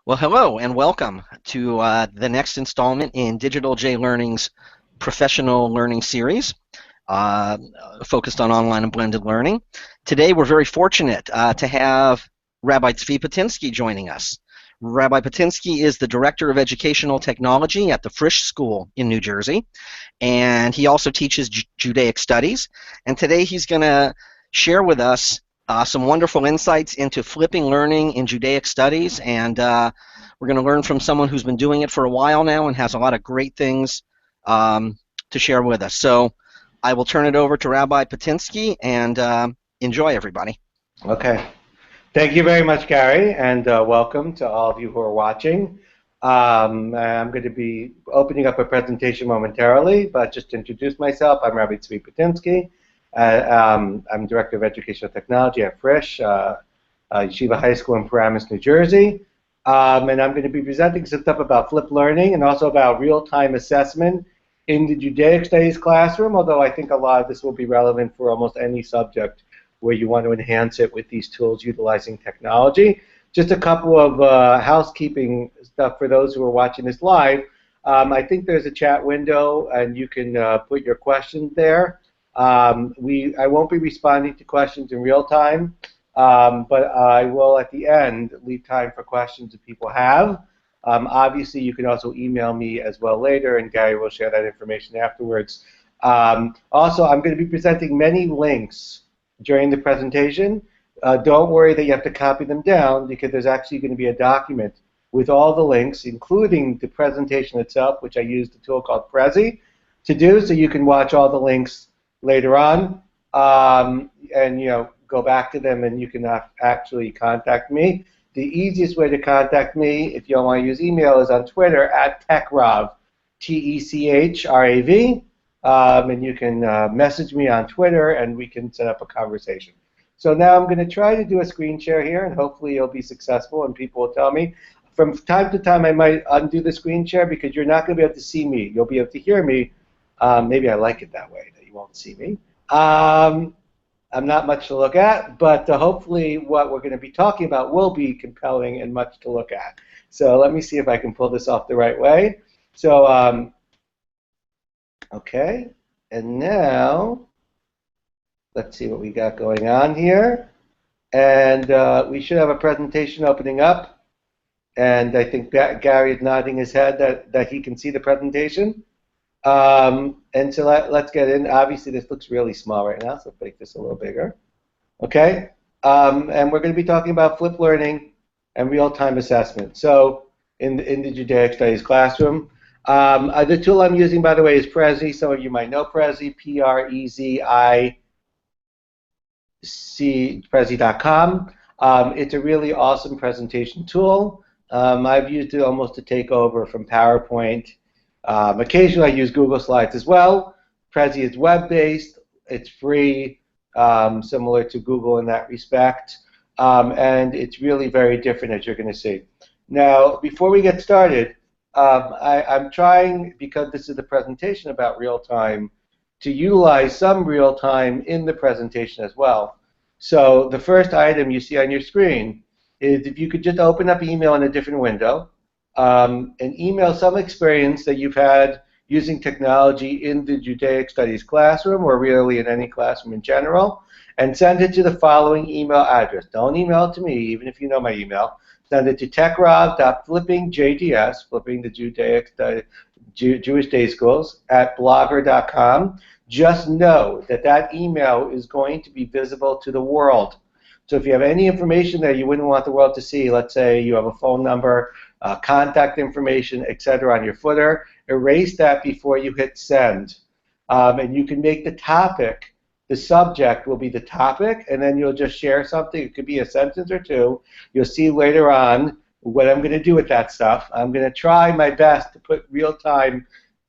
Well, hello and welcome to the next installment in Digital J Learning's professional learning series uh, focused on online and blended learning. Today, we're very fortunate to have Rabbi Tzvi Pittinsky joining us. Rabbi Pittinsky is the Director of Educational Technology at the Frisch School in New Jersey, and he also teaches Judaic studies. And today, he's going to share with us some wonderful insights into flipping learning in Judaic studies, and we're going to learn from someone who's been doing it for a while now and has a lot of great things to share with us. So I will turn it over to Rabbi Pittinsky, and enjoy, everybody. Okay. Thank you very much, Gary, and welcome to all of you who are watching. I'm going to be opening up a presentation momentarily, but just to introduce myself, I'm Rabbi Tzvi Pittinsky. I'm Director of Educational Technology at Frisch, Yeshiva High School in Paramus, New Jersey. And I'm going to be presenting some stuff about flipped learning and also about real-time assessment in the Judaic Studies classroom, although I think a lot of this will be relevant for almost any subject where you want to enhance it with these tools utilizing technology. Just a couple of housekeeping stuff for those who are watching this live. I think there's a chat window, and you can put your questions there. I won't be responding to questions in real time, but I will at the end leave time for questions that people have. Obviously, you can also email me as well later, and Gary will share that information afterwards. Also, I'm going to be presenting many links during the presentation. Don't worry that you have to copy them down, because there's actually going to be a document with all the links, including the presentation itself, which I used a tool called Prezi to do, so you can watch all the links later on, and go back to them, and you can actually contact me. The easiest way to contact me, if you don't want to use email, is on Twitter at TechRav, T-E-C-H-R-A-V, and you can message me on Twitter, and we can set up a conversation. So now I'm going to try to do a screen share here, and hopefully it'll be successful, and people will tell me. From time to time, I might undo the screen share because you're not going to be able to see me. You'll be able to hear me. Maybe I like it that way, that you won't see me. I'm not much to look at, but hopefully what we're going to be talking about will be compelling and much to look at. So let me see if I can pull this off the right way. So, okay, and now let's see what we got going on here. And we should have a presentation opening up. And I think Gary is nodding his head that he can see the presentation. And so let's get in. Obviously, this looks really small right now, so let's make this a little bigger. Okay? And we're going to be talking about flipped learning and real-time assessment. So in the Judaic Studies classroom. The tool I'm using, by the way, is Prezi. Some of you might know Prezi, P-R-E-Z-I-C, Prezi.com. It's a really awesome presentation tool. I've used it almost to take over from PowerPoint. Occasionally, I use Google Slides as well. Prezi is web-based. It's free, similar to Google in that respect. And it's really very different, as you're going to see. Now, before we get started, I'm trying, because this is a presentation about real-time, to utilize some real-time in the presentation as well. So the first item you see on your screen is if you could just open up email in a different window, and email some experience that you've had using technology in the Judaic Studies classroom, or really in any classroom in general, and send it to the following email address. Don't email it to me, even if you know my email. Send it to techrav.flippingjds, flipping the Jewish day schools, at blogger.com. Just know that that email is going to be visible to the world. So if you have any information there you wouldn't want the world to see, let's say you have a phone number, contact information, etc. on your footer, erase that before you hit send. And you can make the topic, the subject will be the topic, and then you'll just share something. It could be a sentence or two. You'll see later on what I'm going to do with that stuff. I'm going to try my best to put real-time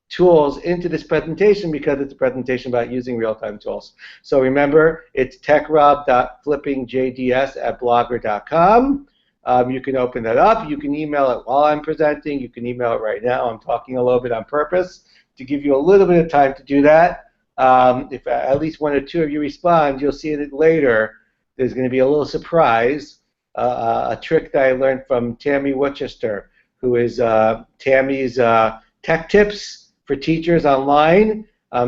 tools into this presentation because it's a presentation about using real-time tools. So remember, it's techrob.flippingjds@blogger.com. You can open that up. You can email it while I'm presenting. You can email it right now. I'm talking a little bit on purpose to give you a little bit of time to do that. If at least one or two of you respond, you'll see it later. There's going to be a little surprise. a trick that I learned from Tammy Worcester, who is Tammy's Tech Tips for Teachers online.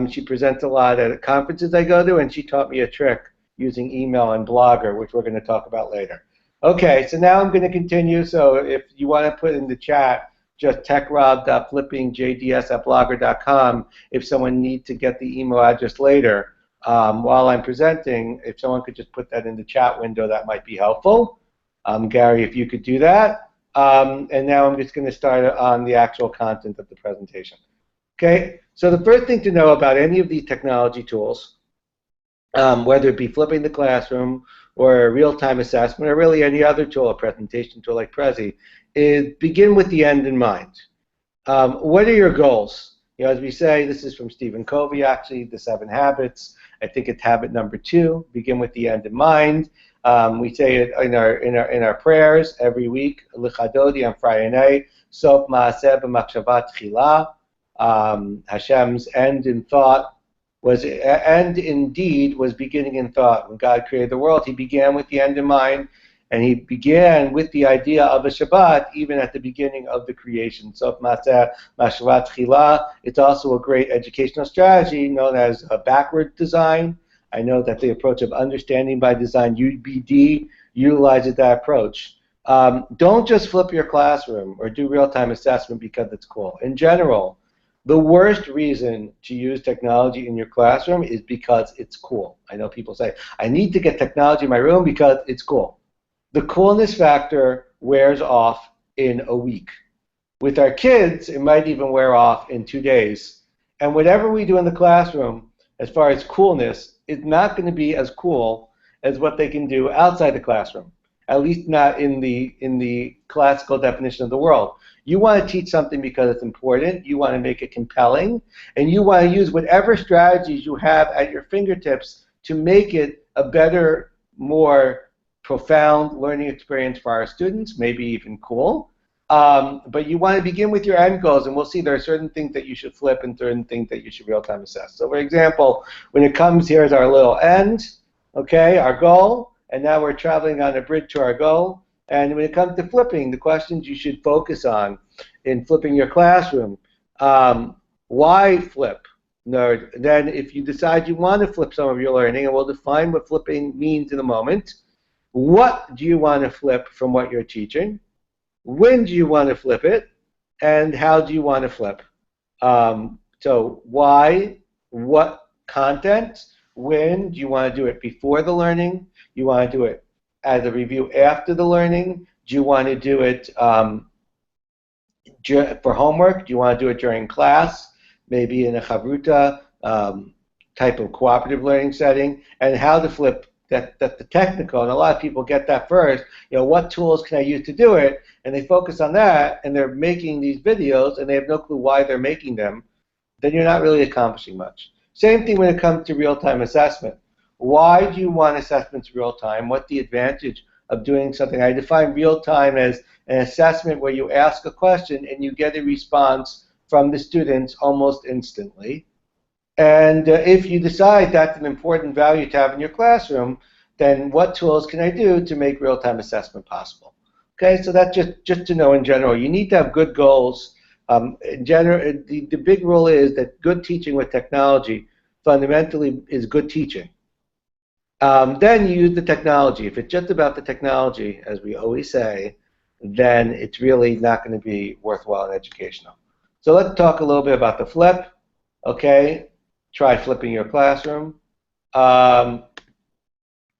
She presents a lot at conferences I go to, and she taught me a trick using email and Blogger, which we're going to talk about later. Okay, so now I'm going to continue. So if you want to put in the chat, just techrob.flippingJDS@blogger.com if someone needs to get the email address later. While I'm presenting, if someone could just put that in the chat window, that might be helpful. Gary, if you could do that. And now I'm just going to start on the actual content of the presentation. Okay, so the first thing to know about any of these technology tools, whether it be flipping the classroom or real-time assessment or really any other tool, a presentation tool like Prezi, is begin with the end in mind. What are your goals? You know, as we say, this is from Stephen Covey, actually, The 7 Habits. I think it's habit number 2, begin with the end in mind. We say it in our prayers every week, L'chadodi on Friday night, Sof Maaseh b'machshavat tchila. Hashem's end in deed was beginning in thought. When God created the world, he began with the end in mind, and he began with the idea of a Shabbat even at the beginning of the creation. Sof Maaseh b'machshavat tchila. It's also a great educational strategy known as a backward design. I know that the approach of understanding by design, UBD, utilizes that approach. Don't just flip your classroom or do real-time assessment because it's cool. In general, the worst reason to use technology in your classroom is because it's cool. I know people say, I need to get technology in my room because it's cool. The coolness factor wears off in a week. With our kids, it might even wear off in 2 days. And whatever we do in the classroom, as far as coolness, is not going to be as cool as what they can do outside the classroom, at least not in the classical definition of the world. You want to teach something because it's important, you want to make it compelling, and you want to use whatever strategies you have at your fingertips to make it a better, more profound learning experience for our students, maybe even cool. But you want to begin with your end goals, and we'll see there are certain things that you should flip and certain things that you should real-time assess. So for example, when it comes, here's our little end, okay, our goal, and now we're traveling on a bridge to our goal. And when it comes to flipping, the questions you should focus on in flipping your classroom, why flip? No, then if you decide you want to flip some of your learning, and we'll define what flipping means in a moment, what do you want to flip from what you're teaching? When do you want to flip it? And how do you want to flip? So why, what content, when do you want to do it before the learning? You want to do it as a review after the learning? Do you want to do it for homework? Do you want to do it during class? Maybe in a chavruta type of cooperative learning setting? And how to flip, that's the technical, and a lot of people get that first. You know, what tools can I use to do it? And they focus on that, and they're making these videos, and they have no clue why they're making them. Then you're not really accomplishing much. Same thing when it comes to real-time assessment. Why do you want assessments real-time? What's the advantage of doing something? I define real-time as an assessment where you ask a question and you get a response from the students almost instantly. And if you decide that's an important value to have in your classroom, then what tools can I do to make real-time assessment possible? Okay, so that's just to know in general. You need to have good goals. In general, the big rule is that good teaching with technology fundamentally is good teaching. Then you use the technology. If it's just about the technology, as we always say, then it's really not going to be worthwhile and educational. So let's talk a little bit about the flip. Okay, try flipping your classroom.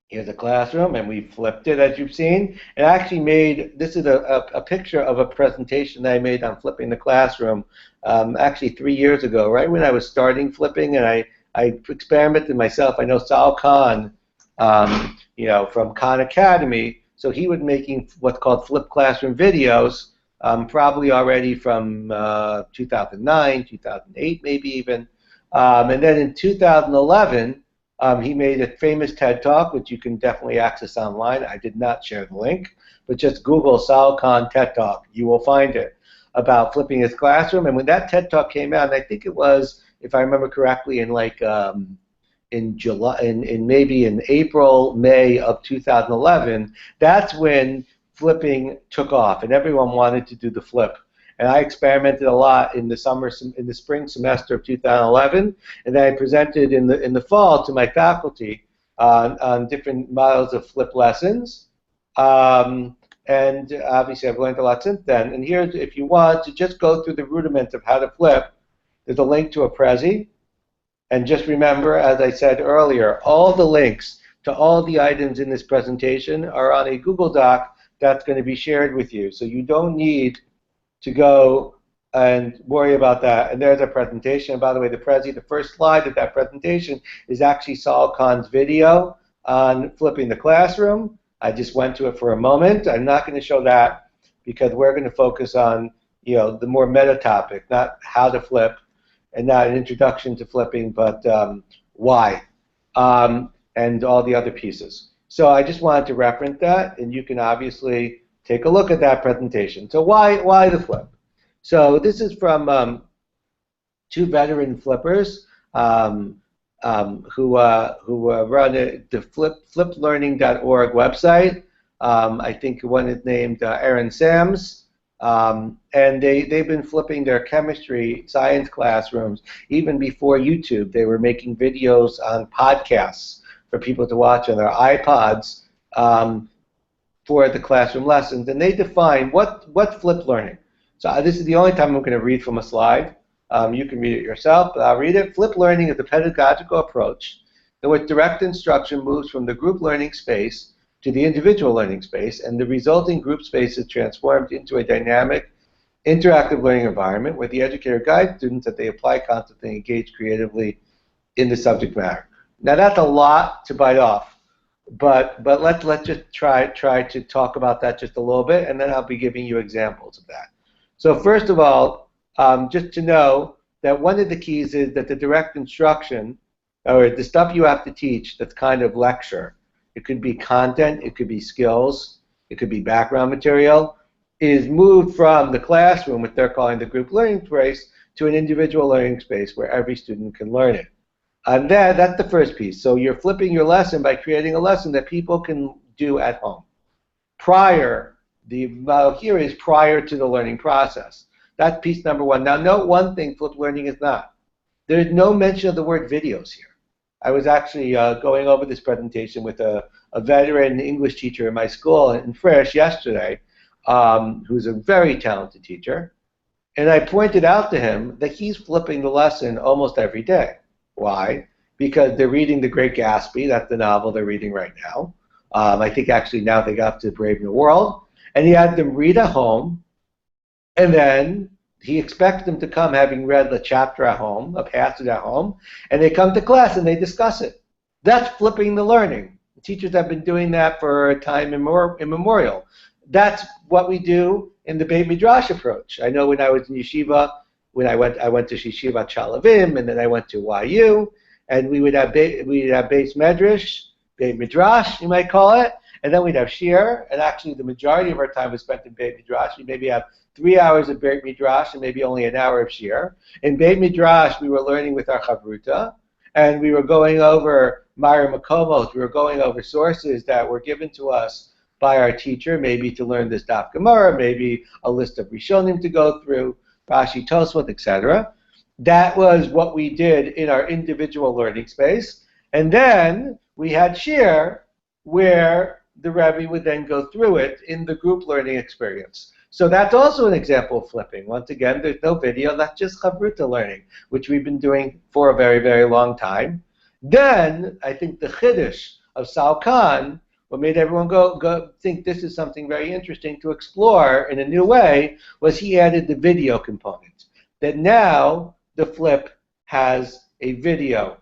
Here's a classroom, and we flipped it, as you've seen. And I actually made, this is a picture of a presentation that I made on flipping the classroom actually 3 years ago, right when I was starting flipping, and I experimented myself. I know Sal Khan, you know, from Khan Academy, so he was making what's called flip classroom videos, probably already from 2009, 2008 maybe even. And then in 2011, he made a famous TED Talk, which you can definitely access online. I did not share the link, but just Google Sal Khan TED Talk. You will find it, about flipping his classroom. And when that TED Talk came out, and I think it was, if I remember correctly, in like in July, maybe in April, May of 2011, that's when flipping took off, and everyone wanted to do the flip. And I experimented a lot in the spring semester of 2011, and then I presented in the fall to my faculty on different models of flip lessons. And obviously, I've learned a lot since then. And here's, if you want to just go through the rudiments of how to flip, there's a link to a Prezi. And just remember, as I said earlier, all the links to all the items in this presentation are on a Google Doc that's going to be shared with you. So you don't need to go and worry about that. And there's a presentation. And by the way, the Prezi, the first slide of that presentation is actually Saul Kahn's video on flipping the classroom. I just went to it for a moment. I'm not going to show that because we're going to focus on, the more meta topic, not how to flip and not an introduction to flipping, but why and all the other pieces. So I just wanted to reference that, and you can obviously take a look at that presentation. So why the flip? So this is from two veteran flippers who run the fliplearning.org website. I think one is named Aaron Sams, and they've been flipping their chemistry science classrooms even before YouTube. They were making videos on podcasts for people to watch on their iPods for the classroom lessons, and they define what's flip learning. So this is the only time I'm going to read from a slide. You can read it yourself, but I'll read it. Flip learning is a pedagogical approach in which direct instruction moves from the group learning space to the individual learning space, and the resulting group space is transformed into a dynamic, interactive learning environment where the educator guides students that they apply concepts and engage creatively in the subject matter. Now that's a lot to bite off, but let's just try to talk about that just a little bit, and then I'll be giving you examples of that. So first of all, just to know that one of the keys is that the direct instruction, or the stuff you have to teach that's kind of lecture, it could be content, it could be skills, it could be background material, is moved from the classroom, what they're calling the group learning space, to an individual learning space where every student can learn it. And that's the first piece. So you're flipping your lesson by creating a lesson that people can do at home. The model here is prior to the learning process. That's piece number one. Now note one thing flip learning is not. There's no mention of the word videos here. I was actually going over this presentation with a veteran English teacher in my school in Frisch yesterday, who's a very talented teacher, and I pointed out to him that he's flipping the lesson almost every day. Why? Because they're reading The Great Gatsby. That's the novel they're reading right now. I think actually now they got to Brave New World. And he had them read at home, and then he expects them to come having read the chapter at home, a passage at home, and they come to class and they discuss it. That's flipping the learning. The teachers have been doing that for time immemorial. That's what we do in the Beit Midrash approach. I know when I was in yeshiva, when I went to Yeshiva Chalavim, and then I went to YU, and we would have Beis Medrash, Beit Midrash, you might call it, and then we'd have Shir, and actually the majority of our time was spent in Beit Midrash. We maybe have 3 hours of Beit Midrash and maybe only an hour of Shir. In Beit Midrash, we were learning with our Chavruta, and we were going over Ma'ir Makomos. We were going over sources that were given to us by our teacher, maybe to learn this Daf Gemara, maybe a list of Rishonim to go through, Rashi, Tosfot, etc. That was what we did in our individual learning space. And then we had Shir, where the Rebbe would then go through it in the group learning experience. So that's also an example of flipping. Once again, there's no video, that's just Chavruta learning, which we've been doing for a very, very long time. Then, I think the Chiddush of Saul Kahn, what made everyone go think this is something very interesting to explore in a new way, was he added the video component. That now the flip has a video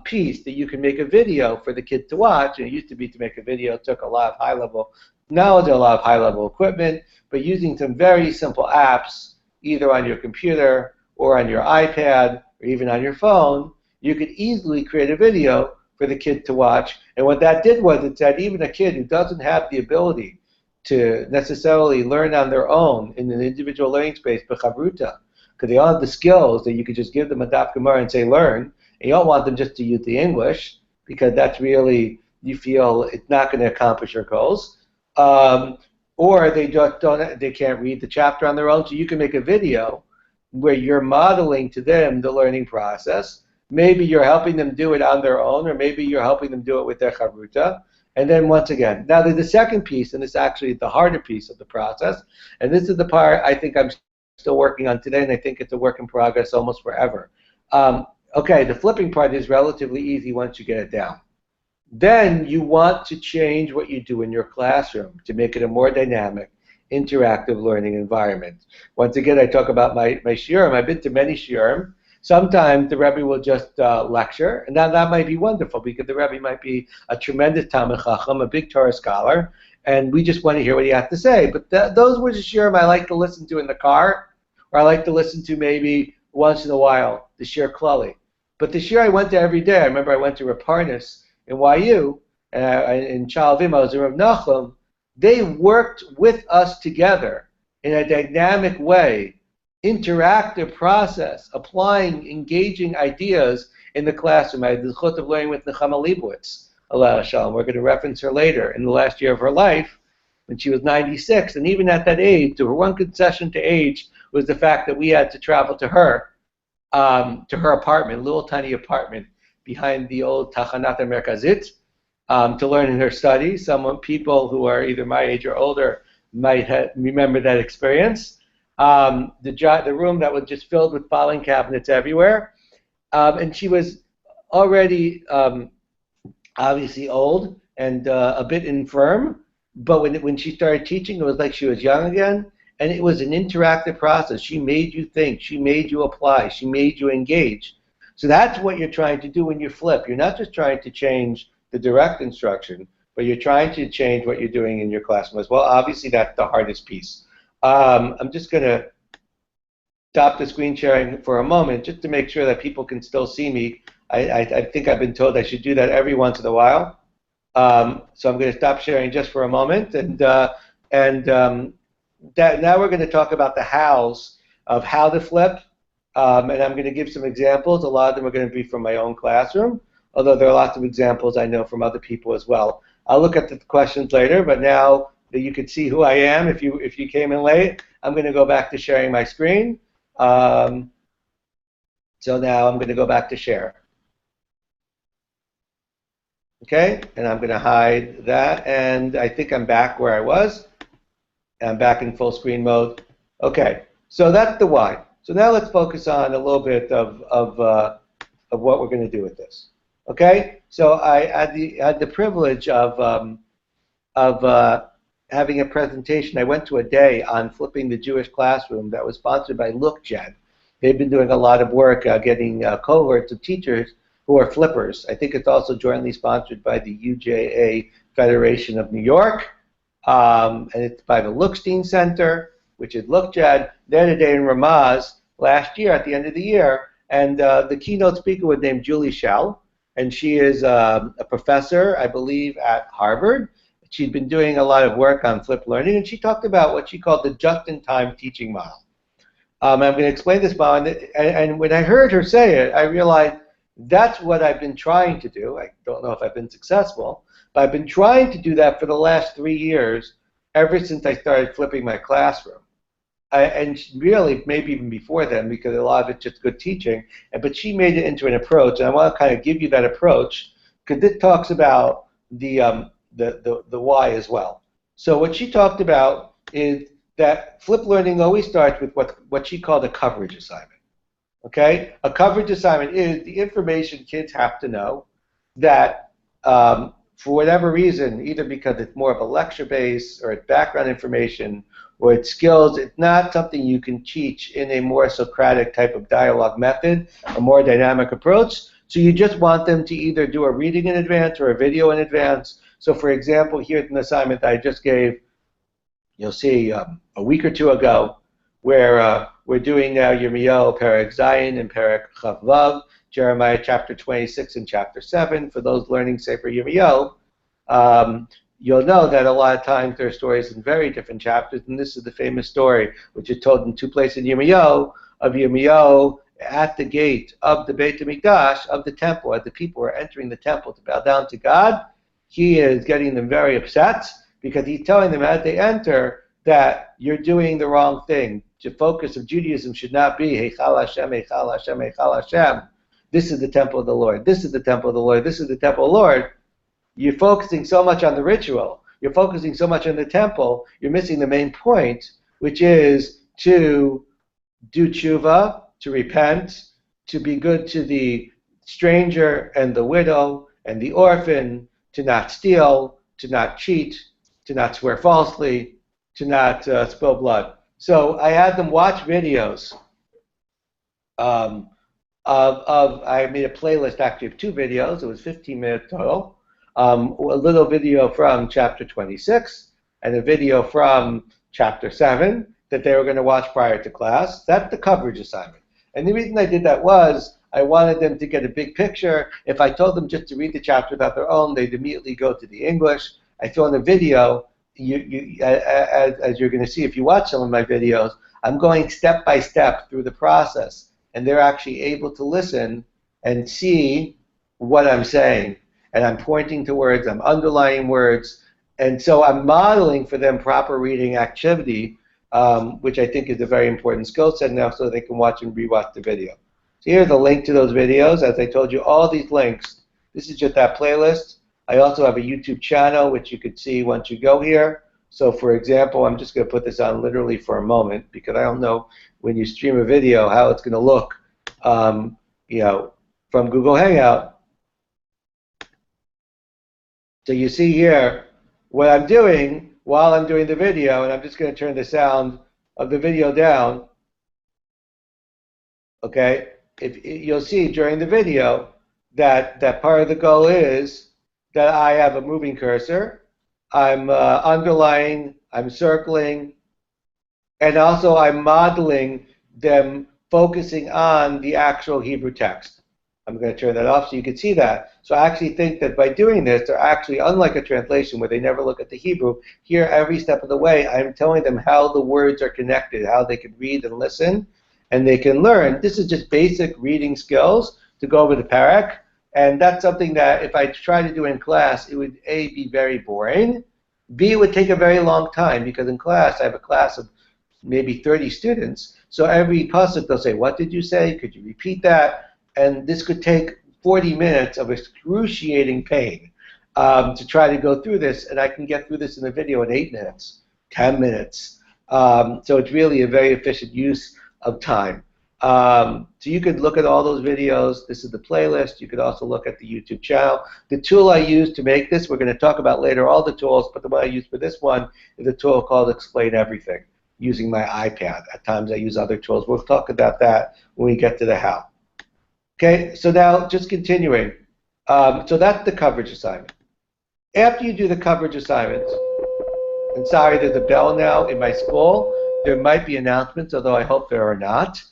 piece that you can make a video for the kid to watch. And it used to be to make a video took a lot of high-level knowledge, a lot of high-level equipment, but using some very simple apps, either on your computer or on your iPad or even on your phone, you could easily create a video for the kid to watch. And what that did was it said even a kid who doesn't have the ability to necessarily learn on their own in an individual learning space, but chavruta, because they all have the skills that you could just give them a daf gemara and say learn, And you don't want them just to use the English, because that's really, you feel it's not going to accomplish your goals. Or they just they can't read the chapter on their own, so you can make a video where you're modeling to them the learning process. Maybe you're helping them do it on their own, or maybe you're helping them do it with their chavruta. And then once again, now there's the second piece, and this is actually the harder piece of the process, and this is the part I think I'm still working on today, and I think it's a work in progress almost forever. Okay, the flipping part is relatively easy once you get it down. Then you want to change what you do in your classroom to make it a more dynamic, interactive learning environment. Once again, I talk about my shiurim. I've been to many shiurim. Sometimes the Rebbe will just lecture, and now that might be wonderful because the Rebbe might be a tremendous Talmid Chacham, a big Torah scholar, and we just want to hear what he has to say. But those were the shiurim I like to listen to in the car, or I like to listen to maybe once in a while, the shiur klali. But the shiur I went to every day, I remember I went to Paramus in YU, in Chalvim, I was in Rav Nachum. They worked with us together in a dynamic way, interactive process, applying, engaging ideas in the classroom. I had the zechut of learning with Nechama Leibowitz, Allah Shalom. We're going to reference her later, in the last year of her life, when she was 96. And even at that age, her one concession to age was the fact that we had to travel to her apartment, little tiny apartment, behind the old Tachanat Merkazit, to learn in her study. People who are either my age or older might remember that experience. The room that was just filled with filing cabinets everywhere. And she was already obviously old and a bit infirm, but when she started teaching, it was like she was young again. And it was an interactive process. She made you think. She made you apply. She made you engage. So that's what you're trying to do when you flip. You're not just trying to change the direct instruction, but you're trying to change what you're doing in your classroom as well. Obviously, that's the hardest piece. I'm just going to stop the screen sharing for a moment just to make sure that people can still see me. I think I've been told I should do that every once in a while. So I'm going to stop sharing just for a moment. Now we're going to talk about the hows of how to flip. And I'm going to give some examples. A lot of them are going to be from my own classroom, although there are lots of examples I know from other people as well. I'll look at the questions later, but now that you can see who I am, if you came in late, I'm going to go back to sharing my screen. So now I'm going to go back to share. Okay, and I'm going to hide that, and I think I'm back where I was. I'm back in full screen mode. Okay, so that's the why. So now let's focus on a little bit of what we're going to do with this. Okay, so I had the privilege of having a presentation. I went to a day on flipping the Jewish classroom that was sponsored by LookJed. They've been doing a lot of work getting cohorts of teachers who are flippers. I think it's also jointly sponsored by the UJA Federation of New York. And it's by the Lookstein Center, which is LookJed. They had a day in Ramaz last year at the end of the year, and the keynote speaker was named Julie Schell, and she is a professor, I believe, at Harvard. She'd been doing a lot of work on flipped learning, and she talked about what she called the just-in-time teaching model. I'm going to explain this model, and when I heard her say it, I realized that's what I've been trying to do. I don't know if I've been successful, but I've been trying to do that for the last 3 years, ever since I started flipping my classroom. And really, maybe even before then, because a lot of it's just good teaching. But she made it into an approach, and I want to kind of give you that approach, because it talks about the why as well. So what she talked about is that flipped learning always starts with what she called a coverage assignment. Okay? A coverage assignment is the information kids have to know that for whatever reason, either because it's more of a lecture base or it's background information or it's skills, it's not something you can teach in a more Socratic type of dialogue method, a more dynamic approach. So you just want them to either do a reading in advance or a video in advance. So for example, here's an assignment that I just gave, you'll see a week or two ago, where we're doing now Yirmiyahu, Perek Zayin, and Perek Chav Vav, Jeremiah chapter 26 and chapter 7. For those learning Sefer Yirmiyahu, you'll know that a lot of times there are stories in very different chapters, and this is the famous story, which is told in 2 places in Yirmiyahu, of Yirmiyahu at the gate of the Beit HaMikdash, of the temple, as the people are entering the temple to bow down to God, he is getting them very upset because he's telling them as they enter that you're doing the wrong thing. The focus of Judaism should not be Heichal Hashem, Heichal Hashem, Heichal Hashem. This is the temple of the Lord. This is the temple of the Lord. This is the temple of the Lord. You're focusing so much on the ritual. You're focusing so much on the temple. You're missing the main point, which is to do tshuva, to repent, to be good to the stranger and the widow and the orphan, to not steal, to not cheat, to not swear falsely, to not spill blood. So I had them watch videos I made a playlist actually of 2 videos. It was 15 minutes total. A little video from chapter 26 and a video from chapter 7 that they were going to watch prior to class. That's the coverage assignment. And the reason I did that was I wanted them to get a big picture. If I told them just to read the chapter without their own, they'd immediately go to the English. I feel in the video, as you're going to see if you watch some of my videos, I'm going step by step through the process, and they're actually able to listen and see what I'm saying. And I'm pointing to words, I'm underlining words, and so I'm modeling for them proper reading activity, which I think is a very important skill set now, so they can watch and rewatch the video. So here's a link to those videos. As I told you, all these links, this is just that playlist. I also have a YouTube channel, which you could see once you go here. So for example, I'm just going to put this on literally for a moment, because I don't know when you stream a video how it's going to look, from Google Hangout. So you see here what I'm doing while I'm doing the video, and I'm just going to turn the sound of the video down. Okay, you'll see during the video that part of the goal is that I have a moving cursor. I'm underlining, I'm circling, and also I'm modeling them focusing on the actual Hebrew text. I'm going to turn that off so you can see that. So I actually think that by doing this, they're actually, unlike a translation where they never look at the Hebrew, here every step of the way I'm telling them how the words are connected, how they can read and listen, and they can learn. This is just basic reading skills to go over the parak, and that's something that if I try to do in class, it would A, be very boring, B, it would take a very long time, because in class, I have a class of maybe 30 students, so every pasuk they'll say, what did you say? Could you repeat that? And this could take 40 minutes of excruciating pain to try to go through this, and I can get through this in a video in 8 minutes, 10 minutes. So it's really a very efficient use of time. So you could look at all those videos. This is the playlist. You could also look at the YouTube channel. The tool I use to make this, we're going to talk about later all the tools, but the one I use for this one is a tool called Explain Everything, using my iPad. At times I use other tools. We'll talk about that when we get to the how. Okay, so now just continuing. So that's the coverage assignment. After you do the coverage assignment, and sorry, there's a bell now in my school. There might be announcements, although I hope there are not.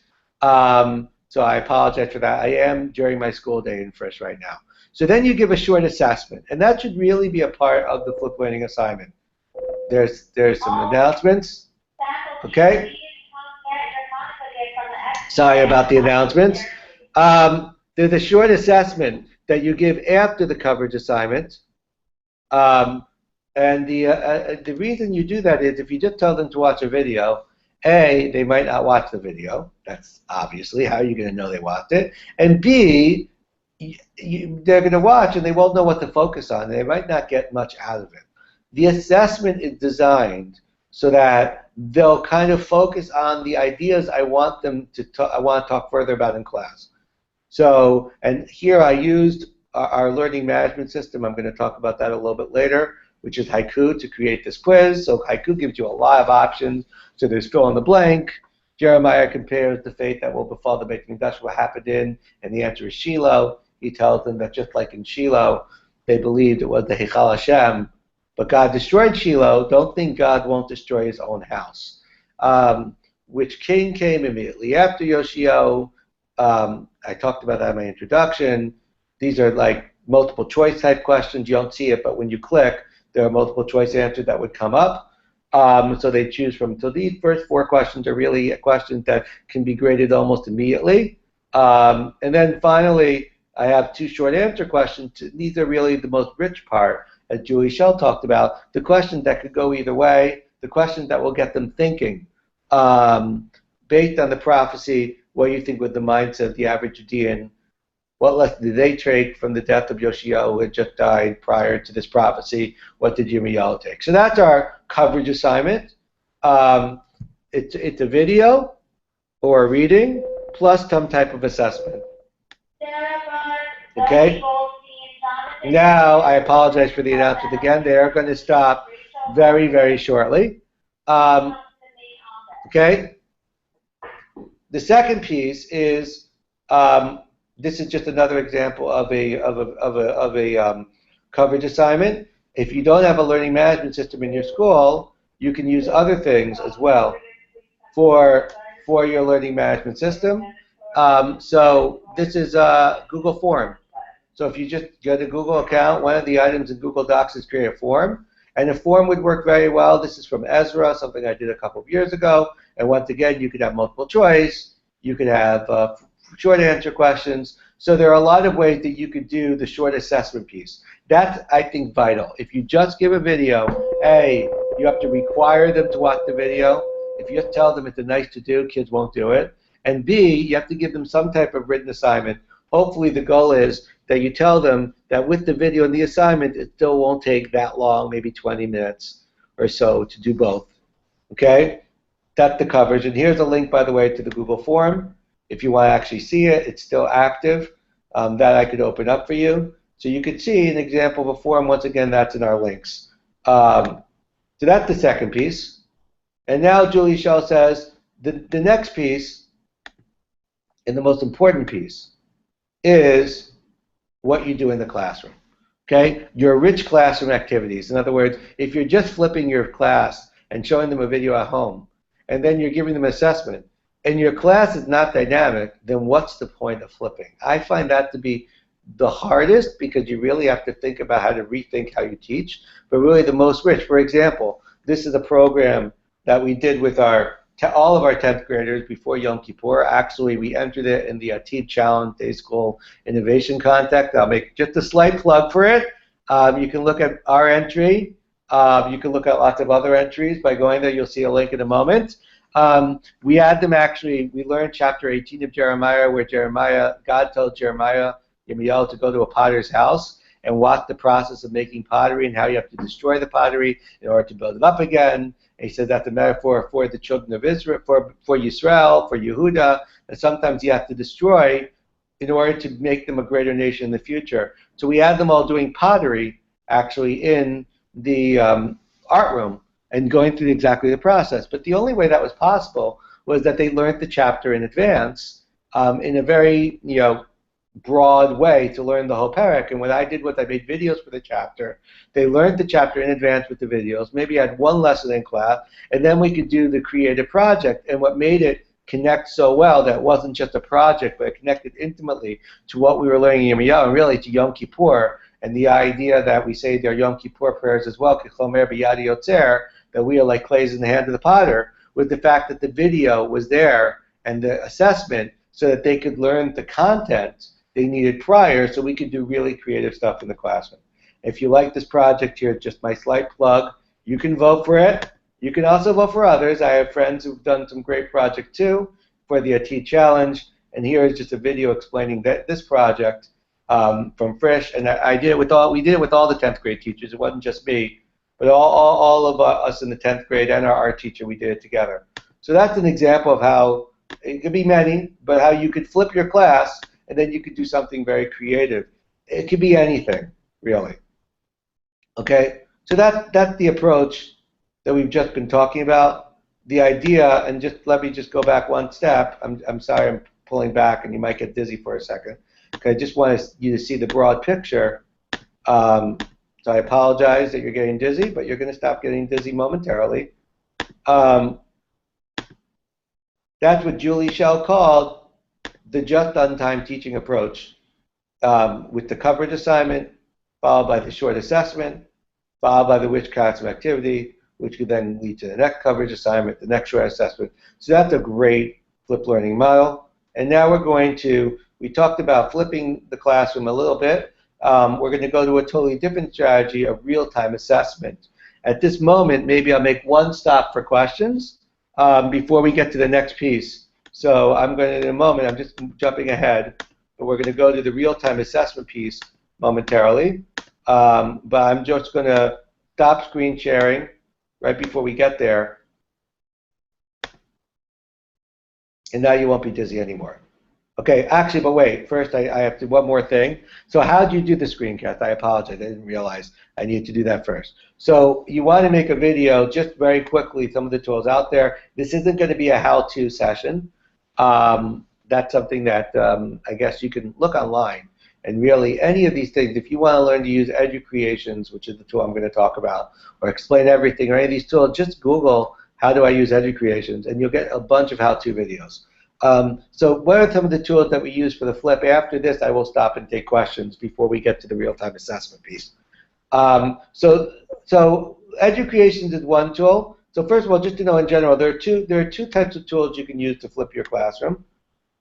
So I apologize for that. I am during my school day in Frisch right now. So then you give a short assessment, and that should really be a part of the flip learning assignment. There's some announcements. Okay. Sorry about the announcements. There's a short assessment that you give after the coverage assignment. And the reason you do that is if you just tell them to watch a video, A, they might not watch the video. That's obviously how you're going to know they watched it. And B, they're going to watch and they won't know what to focus on. They might not get much out of it. The assessment is designed so that they'll kind of focus on the ideas I want them to I want to talk further about in class. So, and here I used our learning management system. I'm going to talk about that a little bit later, which is Haiku, to create this quiz. So Haiku gives you a lot of options. So there's fill in the blank. Jeremiah compares the fate that will befall the Beit HaMikdash will happen in, and the answer is Shiloh. He tells them that just like in Shiloh, they believed it was the Heichal Hashem, but God destroyed Shiloh. Don't think God won't destroy his own house. Which king came immediately after Yoshio? I talked about that in my introduction. These are like multiple choice type questions. You don't see it, but when you click, there are multiple choice answers that would come up. So they choose from. So these first 4 questions are really questions that can be graded almost immediately. And then finally, I have 2 short answer questions. These are really the most rich part, as Julie Schell talked about, the questions that could go either way, the questions that will get them thinking. Based on the prophecy, what do you think with the mindset of the average Judean? What lesson did they take from the death of Yoshiyahu, who had just died prior to this prophecy? What did Yirmiyahu take? So that's our coverage assignment. It's a video or a reading plus some type of assessment. Okay? Now, I apologize for the announcement again. They are going to stop very, very shortly. Okay? The second piece is this is just another example of a coverage assignment. If you don't have a learning management system in your school, you can use other things as well for your learning management system. So this is a Google form. So if you just go to Google account, one of the items in Google Docs is create a form. And a form would work very well. This is from Ezra, something I did a couple of years ago. And once again, you could have multiple choice. You could have short answer questions. So there are a lot of ways that you could do the short assessment piece. That's, I think, vital. If you just give a video, A, you have to require them to watch the video. If you just tell them it's a nice to do, kids won't do it. And B, you have to give them some type of written assignment. Hopefully the goal is that you tell them that with the video and the assignment, it still won't take that long, maybe 20 minutes or so to do both. Okay? That's the coverage. And here's a link, by the way, to the Google form. If you want to actually see it, it's still active. That I could open up for you. So you could see an example of a form. Once again, that's in our links. So that's the second piece. And now Julie Schell says the next piece, and the most important piece, is what you do in the classroom. Okay? Your rich classroom activities. In other words, if you're just flipping your class and showing them a video at home, and then you're giving them assessment, and your class is not dynamic, then what's the point of flipping? I find that to be the hardest because you really have to think about how to rethink how you teach, but really the most rich. For example, this is a program that we did with all of our 10th graders before Yom Kippur. Actually, we entered it in the Atid Challenge Day School Innovation Contest. I'll make just a slight plug for it. You can look at our entry. You can look at lots of other entries by going there. You'll see a link in a moment. We had them actually, we learned chapter 18 of Jeremiah, where God told Jeremiah, Yirmiyahu, to go to a potter's house and watch the process of making pottery and how you have to destroy the pottery in order to build it up again. And he said that's a metaphor for the children of Israel, for Yisrael, for Yehuda, that sometimes you have to destroy in order to make them a greater nation in the future. So we had them all doing pottery, actually, in the art room and going through exactly the process. But the only way that was possible was that they learned the chapter in advance in a very, broad way to learn the whole parak. And what I did was I made videos for the chapter. They learned the chapter in advance with the videos, maybe had one lesson in class, and then we could do the creative project. And what made it connect so well, that it wasn't just a project, but it connected intimately to what we were learning in Yirmiyahu, and really to Yom Kippur, and the idea that we say their Yom Kippur prayers as well, that we are like clays in the hand of the potter, with the fact that the video was there and the assessment so that they could learn the content they needed prior, so we could do really creative stuff in the classroom. If you like this project here, just my slight plug, you can vote for it. You can also vote for others. I have friends who've done some great project too for the AT Challenge, and here is just a video explaining this project from Frisch, and we did it with all the 10th grade teachers. It wasn't just me, but all of us in the 10th grade and our art teacher, we did it together. So that's an example of how, it could be many, but how you could flip your class and then you could do something very creative. It could be anything, really. Okay, so that's the approach that we've just been talking about. The idea, and just let me just go back one step. I'm sorry, I'm pulling back, and you might get dizzy for a second. Okay, I just want you to see the broad picture. So I apologize that you're getting dizzy, but you're going to stop getting dizzy momentarily. That's what Julie Schell called the just-on-time teaching approach, with the coverage assignment, followed by the short assessment, followed by the rich classroom activity, which could then lead to the next coverage assignment, the next short assessment. So that's a great flipped learning model. And now we talked about flipping the classroom a little bit. We're going to go to a totally different strategy of real-time assessment. At this moment, maybe I'll make one stop for questions before we get to the next piece. So I'm going to, in a moment, I'm just jumping ahead, but we're going to go to the real-time assessment piece momentarily. But I'm just going to stop screen sharing right before we get there. And now you won't be dizzy anymore. Okay, actually, but wait. First, I have to one more thing. So how do you do the screencast? I apologize. I didn't realize I need to do that first. So you want to make a video, just very quickly, some of the tools out there. This isn't going to be a how-to session. That's something that I guess you can look online. And really, any of these things, if you want to learn to use EduCreations, which is the tool I'm going to talk about, or Explain Everything, or any of these tools, just Google, how do I use EduCreations, and you'll get a bunch of how-to videos. So what are some of the tools that we use for the flip? After this, I will stop and take questions before we get to the real-time assessment piece. So EduCreations is one tool. So first of all, just to know in general, there are two types of tools you can use to flip your classroom.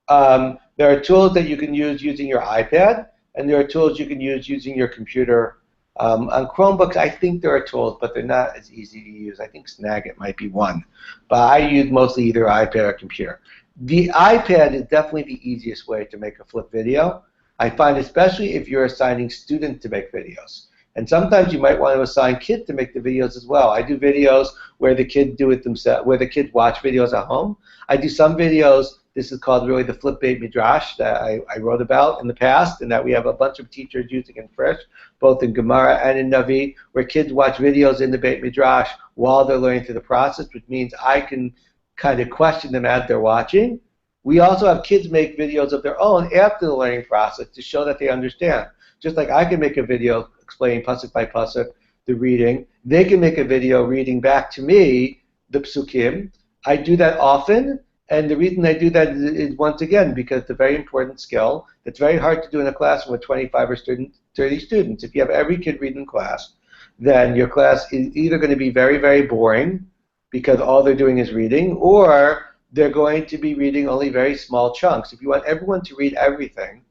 There are tools that you can use using your iPad, and there are tools you can use using your computer. On Chromebooks, I think there are tools, but they're not as easy to use. I think Snagit might be one. But I use mostly either iPad or computer. The iPad is definitely the easiest way to make a flip video. I find especially if you're assigning students to make videos. And sometimes you might want to assign kids to make the videos as well. I do videos where the kids do it themselves, where the kids watch videos at home. I do some videos. This is called really the Flip Beit Midrash that I wrote about in the past, and that we have a bunch of teachers using in Frisch, both in Gemara and in Navi, where kids watch videos in the Beit Midrash while they're learning through the process, which means I can kind of question them as they're watching. We also have kids make videos of their own after the learning process to show that they understand. Just like I can make a video explaining pasuk by pasuk the reading, they can make a video reading back to me the psukim. I do that often. And the reason I do that is once again, because it's a very important skill that's very hard to do in a classroom with 25 or 30 students. If you have every kid read in class, then your class is either going to be very, very boring because all they're doing is reading, or they're going to be reading only very small chunks. If you want everyone to read everything,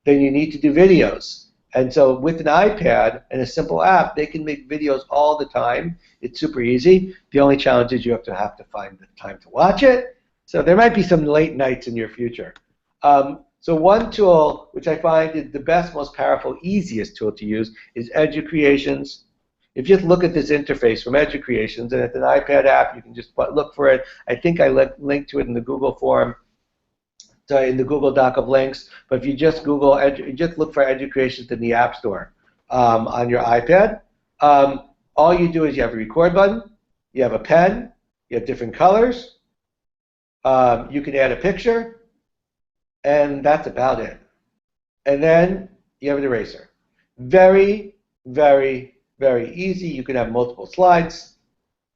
then you need to do videos. And so with an iPad and a simple app, they can make videos all the time. It's super easy. The only challenge is you have to find the time to watch it. So there might be some late nights in your future. So one tool which I find is the best, most powerful, easiest tool to use is EduCreations. If you just look at this interface from EduCreations, and it's an iPad app, you can just look for it. I think I linked to it in the Google form, in the Google Doc of links. But if you just just look for EduCreations in the App Store on your iPad. All you do is you have a record button, you have a pen, you have different colors. You can add a picture, and that's about it. And then you have an eraser. Very, very, very easy. You can have multiple slides.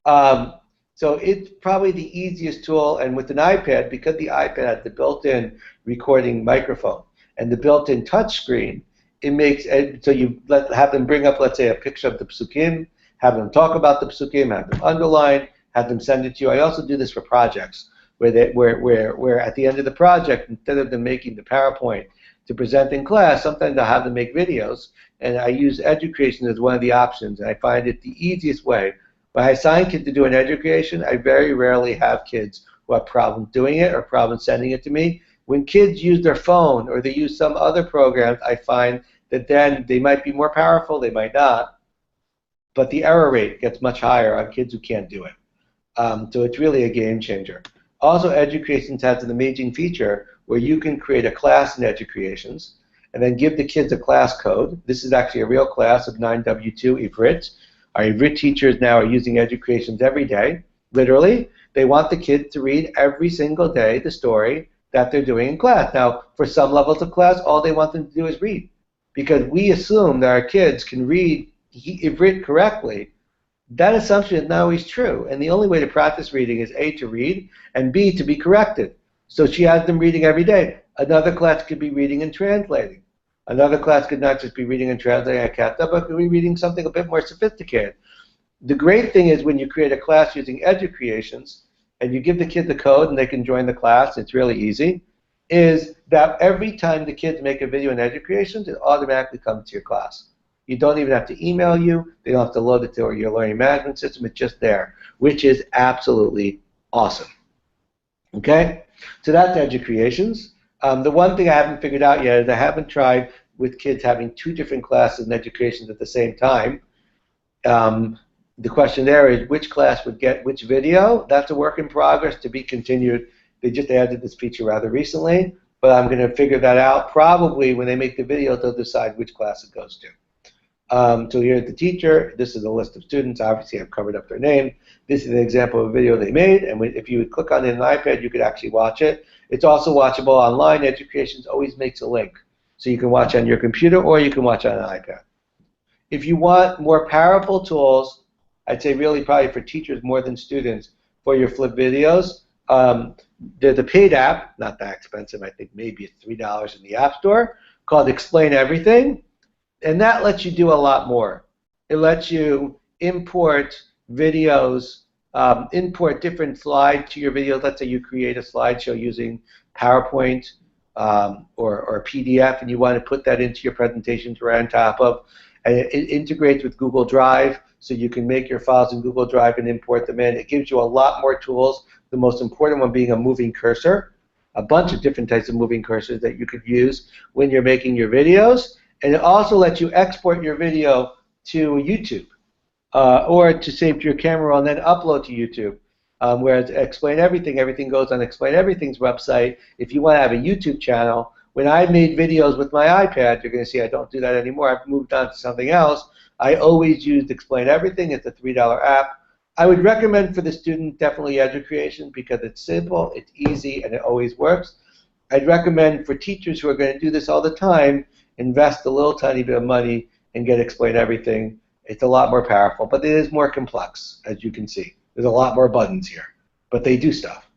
So it's probably the easiest tool. And with an iPad, because the iPad has the built-in recording microphone and the built-in touch screen, it makes it so you have them bring up, let's say, a picture of the psukim, have them talk about the psukim, have them underline, have them send it to you. I also do this for projects, where at the end of the project, instead of them making the PowerPoint to present in class, sometimes I have them make videos, and I use EduCreation as one of the options, and I find it the easiest way. When I assign kids to do an EduCreation, I very rarely have kids who have problems doing it or problems sending it to me. When kids use their phone or they use some other programs, I find that then they might be more powerful, they might not, but the error rate gets much higher on kids who can't do it. So it's really a game changer. Also, EduCreations has an amazing feature where you can create a class in EduCreations and then give the kids a class code. This is actually a real class of 9W2 Ivrit. Our Ivrit teachers now are using EduCreations every day, literally. They want the kids to read every single day the story that they're doing in class. Now, for some levels of class, all they want them to do is read, because we assume that our kids can read Ivrit correctly. That assumption is not always true, and the only way to practice reading is A, to read, and B, to be corrected. So she has them reading every day. Another class could be reading and translating. Another class could not just be reading and translating a kata, but could be reading something a bit more sophisticated. The great thing is when you create a class using EduCreations, and you give the kids the code and they can join the class, it's really easy. is that every time the kids make a video in education, it automatically comes to your class. You don't even have to email you. They don't have to load it to your learning management system. It's just there, which is absolutely awesome. Okay? So that's educations. The one thing I haven't figured out yet is I haven't tried with kids having two different classes in education at the same time. The question there is which class would get which video. That's a work in progress to be continued. They just added this feature rather recently, but I'm going to figure that out. Probably when they make the video, they'll decide which class it goes to. So here's the teacher. This is a list of students. Obviously, I've covered up their name. This is an example of a video they made, and if you would click on it on an iPad, you could actually watch it. It's also watchable online. Education always makes a link, so you can watch on your computer or you can watch on an iPad. If you want more powerful tools, I'd say really probably for teachers more than students for your flip videos, there's a paid app, not that expensive. I think maybe it's $3 in the App Store, called Explain Everything. And that lets you do a lot more. It lets you import videos, import different slides to your videos. Let's say you create a slideshow using PowerPoint or PDF, and you want to put that into your presentation to run on top of. And it integrates with Google Drive, so you can make your files in Google Drive and import them in. It gives you a lot more tools, the most important one being a moving cursor, a bunch of different types of moving cursors that you could use when you're making your videos. And it also lets you export your video to YouTube or to save to your camera roll and then upload to YouTube. Whereas Explain Everything, everything goes on Explain Everything's website. If you want to have a YouTube channel, when I made videos with my iPad, you're going to see I don't do that anymore. I've moved on to something else. I always used Explain Everything. It's a $3 app. I would recommend for the student definitely Educreation because it's simple, it's easy, and it always works. I'd recommend for teachers who are going to do this all the time, invest a little tiny bit of money and get Explain Everything. It's a lot more powerful, but it is more complex, as you can see. There's a lot more buttons here, but they do stuff.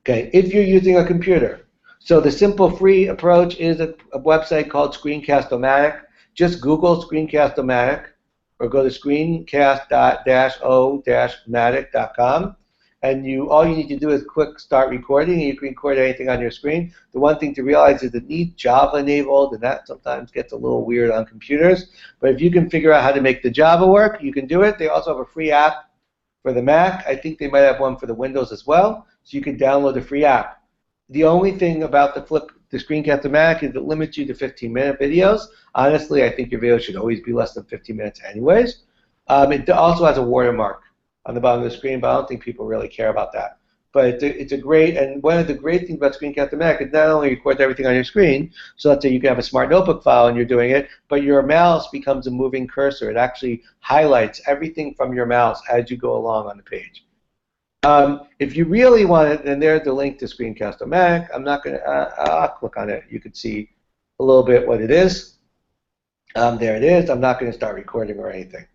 Okay, if you're using a computer. So the simple free approach is a website called Screencast-O-Matic. Just Google Screencast-O-Matic or go to screencast-o-matic.com. And all you need to do is click Start Recording, and you can record anything on your screen. The one thing to realize is it needs Java enabled, and that sometimes gets a little weird on computers. But if you can figure out how to make the Java work, you can do it. They also have a free app for the Mac. I think they might have one for the Windows as well, so you can download the free app. The only thing about the Screencast-O-Matic is it limits you to 15-minute videos. Honestly, I think your video should always be less than 15 minutes anyways. It also has a watermark on the bottom of the screen, but I don't think people really care about that. But it's a great, and one of the great things about Screencast-O-Matic is not only records everything on your screen, so let's say you can have a smart notebook file and you're doing it, but your mouse becomes a moving cursor. It actually highlights everything from your mouse as you go along on the page. If you really want it, and there's the link to Screencast-O-Matic. I'm not going to, I'll click on it. You can see a little bit what it is. There it is. I'm not going to start recording or anything.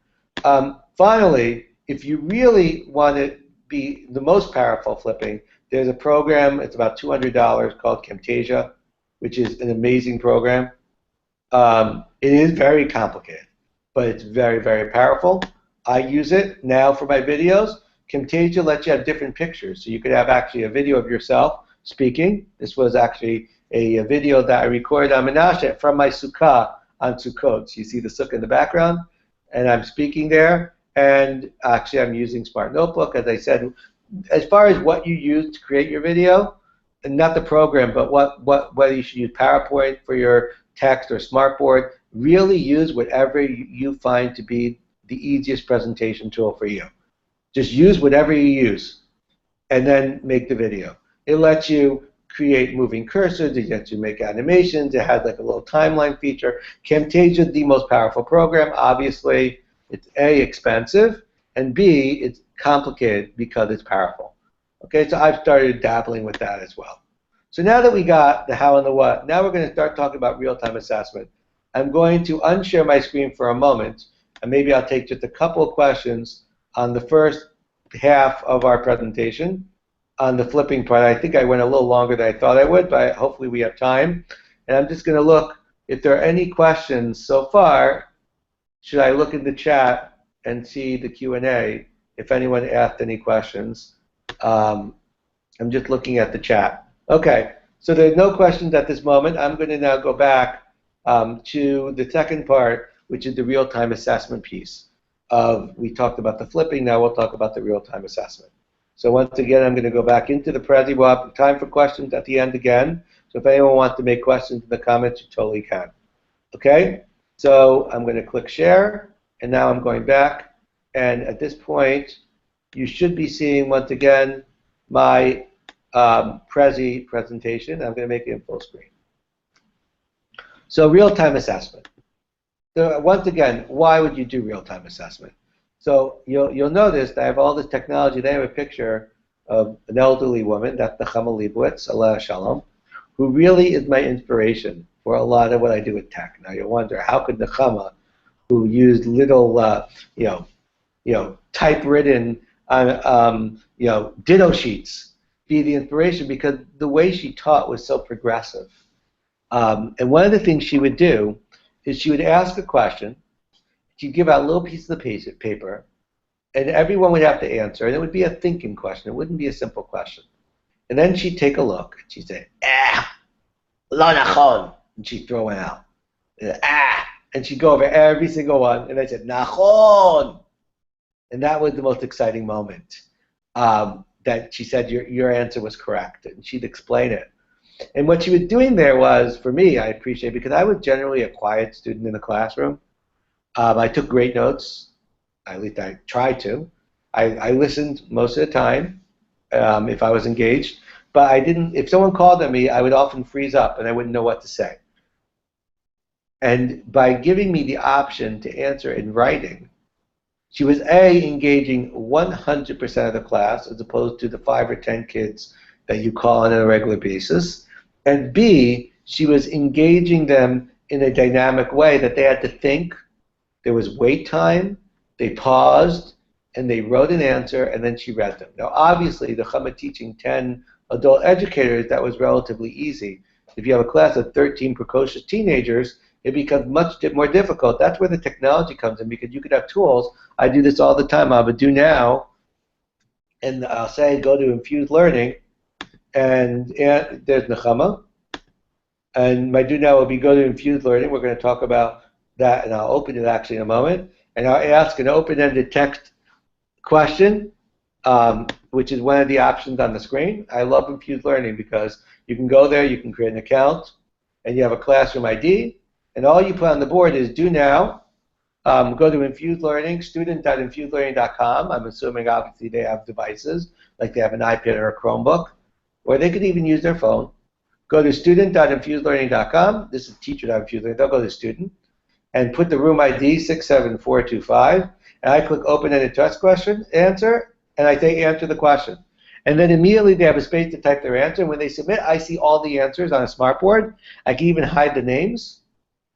Finally, if you really want to be the most powerful flipping, there's a program, it's about $200 called Camtasia, which is an amazing program. It is very complicated, but it's very, very powerful. I use it now for my videos. Camtasia lets you have different pictures, so you could have actually a video of yourself speaking. This was actually a video that I recorded on Menashe from my sukkah on Sukkot. So you see the sukkah in the background, and I'm speaking there. And actually, I'm using Smart Notebook, as I said. As far as what you use to create your video, and not the program, but whether you should use PowerPoint for your text or Smartboard, really use whatever you find to be the easiest presentation tool for you. Just use whatever you use, and then make the video. It lets you create moving cursors. It lets you make animations. It has like a little timeline feature. Camtasia is the most powerful program. Obviously, it's A, expensive, and B, it's complicated because it's powerful. Okay, so I've started dabbling with that as well. So now that we got the how and the what, now we're going to start talking about real-time assessment. I'm going to unshare my screen for a moment, and maybe I'll take just a couple of questions on the first half of our presentation. On the flipping part, I think I went a little longer than I thought I would, but hopefully we have time. And I'm just going to look if there are any questions so far. Should I look in the chat and see the Q&A if anyone asked any questions? I'm just looking at the chat. Okay, So there are no questions at this moment. I'm going to now go back to the second part, which is the real-time assessment piece. We talked about the flipping, now we'll talk about the real-time assessment. So once again, I'm going to go back into the Prezi. We'll have time for questions at the end again. So if anyone wants to make questions in the comments, you totally can. Okay? So I'm going to click share, and now I'm going back. And at this point, you should be seeing, once again, my Prezi presentation. I'm going to make it in full screen. So real-time assessment. So once again, why would you do real-time assessment? So you'll notice that I have all this technology. They have a picture of an elderly woman, that's Nechama Leibowitz, Aleh Shalom, who really is my inspiration for a lot of what I do with tech. Now you'll wonder, how could Nechama, who used little, typewritten, ditto sheets, be the inspiration? Because the way she taught was so progressive. And one of the things she would do is she would ask a question. She'd give out little pieces of paper, and everyone would have to answer, and it would be a thinking question. It wouldn't be a simple question. And then she'd take a look, and she'd say, lo nachon, and she'd throw it out. And she'd go over every single one, and I said, nachon. And that was the most exciting moment, that she said your answer was correct, and she'd explain it. And what she was doing there was, for me, I appreciate, because I was generally a quiet student in the classroom. I took great notes, at least I tried to. I listened most of the time if I was engaged, but I didn't. If someone called on me, I would often freeze up and I wouldn't know what to say. And by giving me the option to answer in writing, she was engaging 100% of the class as opposed to the 5 or 10 kids that you call on a regular basis, and B, she was engaging them in a dynamic way that they had to think. There was wait time, they paused, and they wrote an answer, and then she read them. Now, obviously, the Chama teaching 10 adult educators, that was relatively easy. If you have a class of 13 precocious teenagers, it becomes much more difficult. That's where the technology comes in, because you could have tools. I do this all the time. I would do now, and I'll say go to Infused Learning, and there's Nechama. And my do now will be go to Infused Learning. We're going to talk about that, and I'll open it actually in a moment. And I'll ask an open-ended text question, which is one of the options on the screen. I love Infused Learning because you can go there, you can create an account, and you have a classroom ID, and all you put on the board is do now. Go to Infused Learning, student.infusedlearning.com. I'm assuming obviously they have devices, like they have an iPad or a Chromebook, or they could even use their phone. Go to student.infusedlearning.com. This is teacher.infusedlearning. They'll go to student and put the room ID 67425, and I click open-ended text question, answer, and I say answer the question. And then immediately they have a space to type their answer. And when they submit, I see all the answers on a smartboard. I can even hide the names.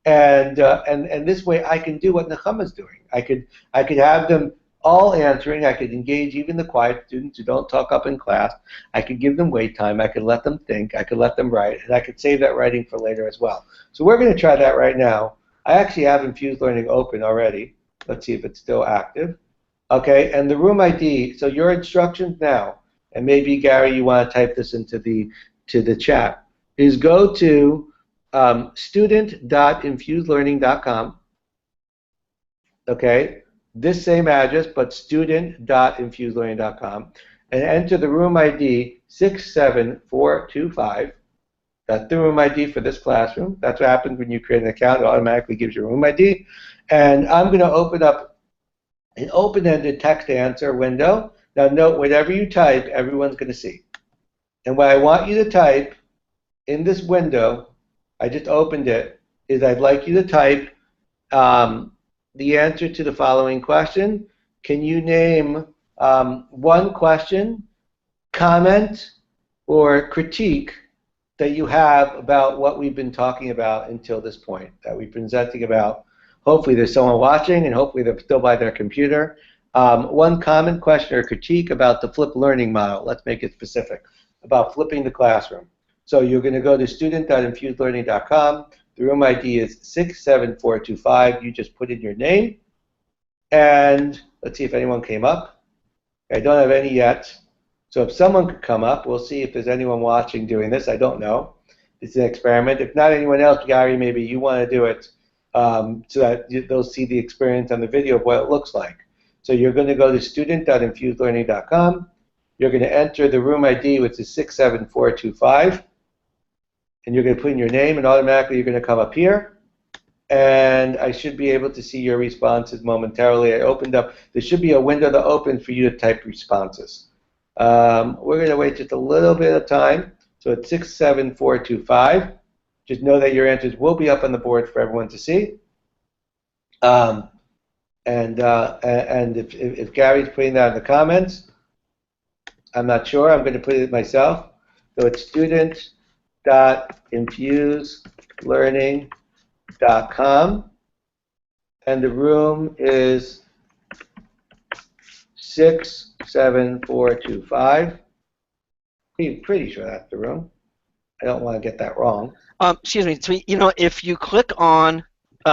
And this way I can do what Nechama is doing. I could have them all answering. I could engage even the quiet students who don't talk up in class. I could give them wait time. I could let them think. I could let them write. And I could save that writing for later as well. So we're going to try that right now. I actually have Infused Learning open already. Let's see if it's still active. Okay, and the room ID, so your instructions now, and maybe Gary, you want to type this into the chat, is go to student.infusedlearning.com. Okay, this same address, but student.infusedlearning.com, and enter the room ID 67425. That's the room ID for this classroom. That's what happens when you create an account. It automatically gives you a room ID. And I'm going to open up an open-ended text answer window. Now note, whatever you type, everyone's going to see. And what I want you to type in this window, I just opened it, is I'd like you to type the answer to the following question. Can you name one question, comment, or critique that you have about what we've been talking about until this point, that we've been presenting about? Hopefully there's someone watching, and hopefully they're still by their computer. One comment, question, or critique about the flipped learning model. Let's make it specific, about flipping the classroom. So you're going to go to student.infusedlearning.com. The room ID is 67425. You just put in your name. And let's see if anyone came up. I don't have any yet. So if someone could come up, we'll see if there's anyone watching doing this. I don't know. It's an experiment. If not anyone else, Gary, maybe you want to do it so that they'll see the experience on the video of what it looks like. So you're going to go to student.infusedlearning.com. You're going to enter the room ID, which is 67425. And you're going to put in your name, and automatically you're going to come up here. And I should be able to see your responses momentarily. I opened up. There should be a window that opens for you to type responses. We're going to wait just a little bit of time. So it's 67425. Just know that your answers will be up on the board for everyone to see. And if Gary's putting that in the comments, I'm not sure. I'm going to put it myself. So it's student.infusedlearning.com. And the room is 67425. Pretty sure that's the room. I don't want to get that wrong. Excuse me. If you click on,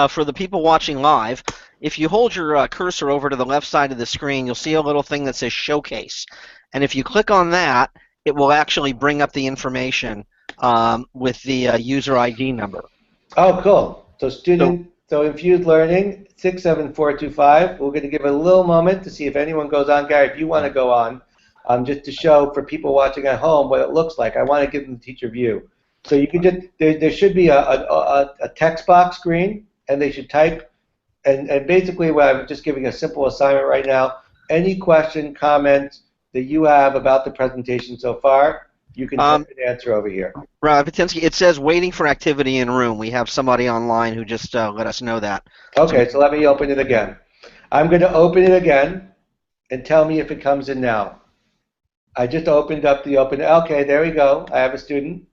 for the people watching live, if you hold your cursor over to the left side of the screen, you'll see a little thing that says Showcase. And if you click on that, it will actually bring up the information with the user ID number. Oh, cool. So Infused Learning, 67425. We're going to give it a little moment to see if anyone goes on. Gary, if you want to go on, just to show for people watching at home what it looks like. I want to give them the teacher view. So you can just, there should be a text box screen, and they should type, and basically what I'm just giving a simple assignment right now, any question, comment that you have about the presentation so far, you can type an answer over here. Rabbi Pittinsky, it says waiting for activity in room. We have somebody online who just let us know that. Okay, so let me open it again. I'm going to open it again and tell me if it comes in now. I just opened up the okay, there we go. I have a student.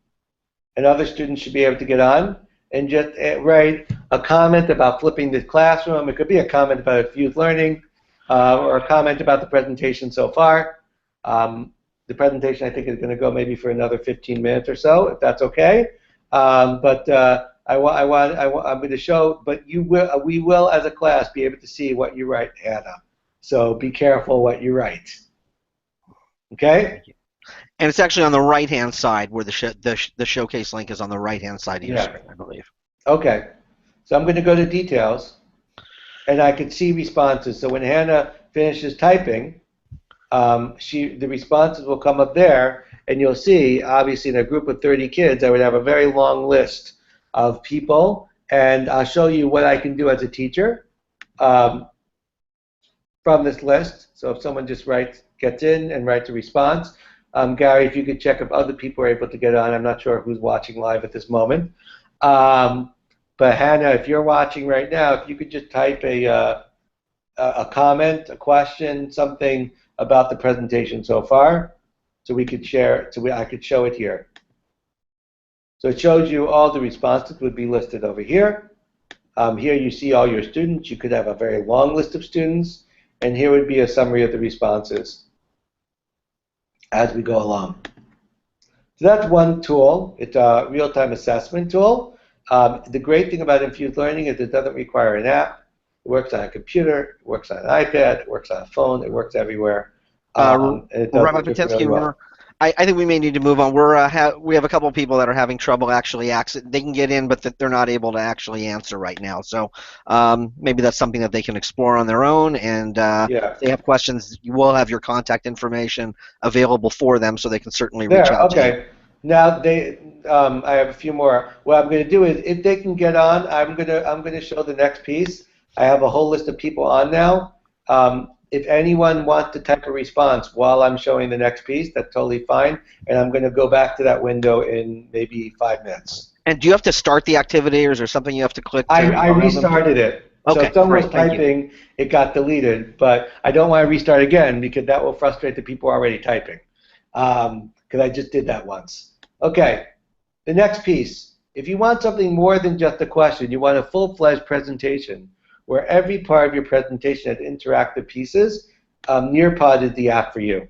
And other students should be able to get on and just write a comment about flipping the classroom. It could be a comment about Infused Learning or a comment about the presentation so far. The presentation, I think, is going to go maybe for another 15 minutes or so, if that's okay. I'm going to show, but we will, as a class, be able to see what you write, Hannah. So be careful what you write. Okay? And it's actually on the right-hand side where the showcase link is on the right-hand side of your screen, I believe. Okay. So I'm going to go to details, and I can see responses. So when Hannah finishes typing, the responses will come up there, and you'll see, obviously, in a group of 30 kids, I would have a very long list of people, and I'll show you what I can do as a teacher from this list. So if someone just gets in and writes a response, Gary, if you could check if other people are able to get on. I'm not sure who's watching live at this moment. But Hannah, if you're watching right now, if you could just type a comment, a question, something about the presentation so far, so we could share, I could show it here. So it shows you all the responses would be listed over here. Here you see all your students. You could have a very long list of students, and here would be a summary of the responses as we go along. So that's one tool. It's a real-time assessment tool. The great thing about Infused Learning is it doesn't require an app. It works on a computer, it works on an iPad, it works on a phone, it works everywhere. Rabbi Pittinsky, really well. I think we may need to move on. We have a couple of people that are having trouble actually they can get in, but they're not able to actually answer right now. So maybe that's something that they can explore on their own. And if they have questions, you will have your contact information available for them, so they can certainly reach out to you. Now I have a few more. What I'm going to do is, if they can get on, I'm going to show the next piece. I have a whole list of people on now. If anyone wants to type a response while I'm showing the next piece, that's totally fine. And I'm going to go back to that window in maybe 5 minutes. And do you have to start the activity, or is there something you have to click? I restarted it. Okay, so if someone was great, typing, it got deleted. But I don't want to restart again, because that will frustrate the people already typing. Because I just did that once. Okay, the next piece. If you want something more than just a question, you want a full-fledged presentation, where every part of your presentation has interactive pieces, Nearpod is the app for you.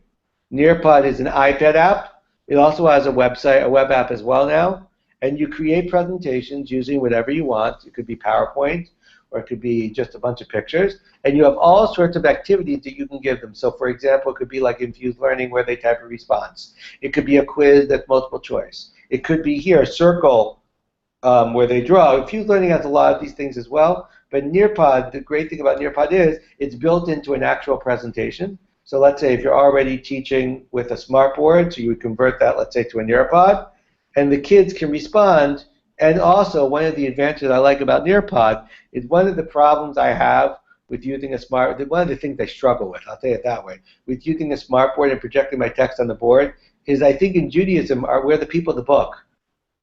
Nearpod is an iPad app. It also has a website, a web app as well now. And you create presentations using whatever you want. It could be PowerPoint, or it could be just a bunch of pictures. And you have all sorts of activities that you can give them. So for example, it could be like infused learning where they type a response. It could be a quiz that's multiple choice. It could be here, a circle where they draw. Infused learning has a lot of these things as well. But Nearpod, the great thing about Nearpod is it's built into an actual presentation. So let's say if you're already teaching with a smartboard, so you would convert that, let's say, to a Nearpod, and the kids can respond. And also, one of the advantages I like about Nearpod is one of the problems I have with using a one of the things I struggle with, I'll say it that way, with using a smartboard and projecting my text on the board is I think in Judaism we're the people of the book.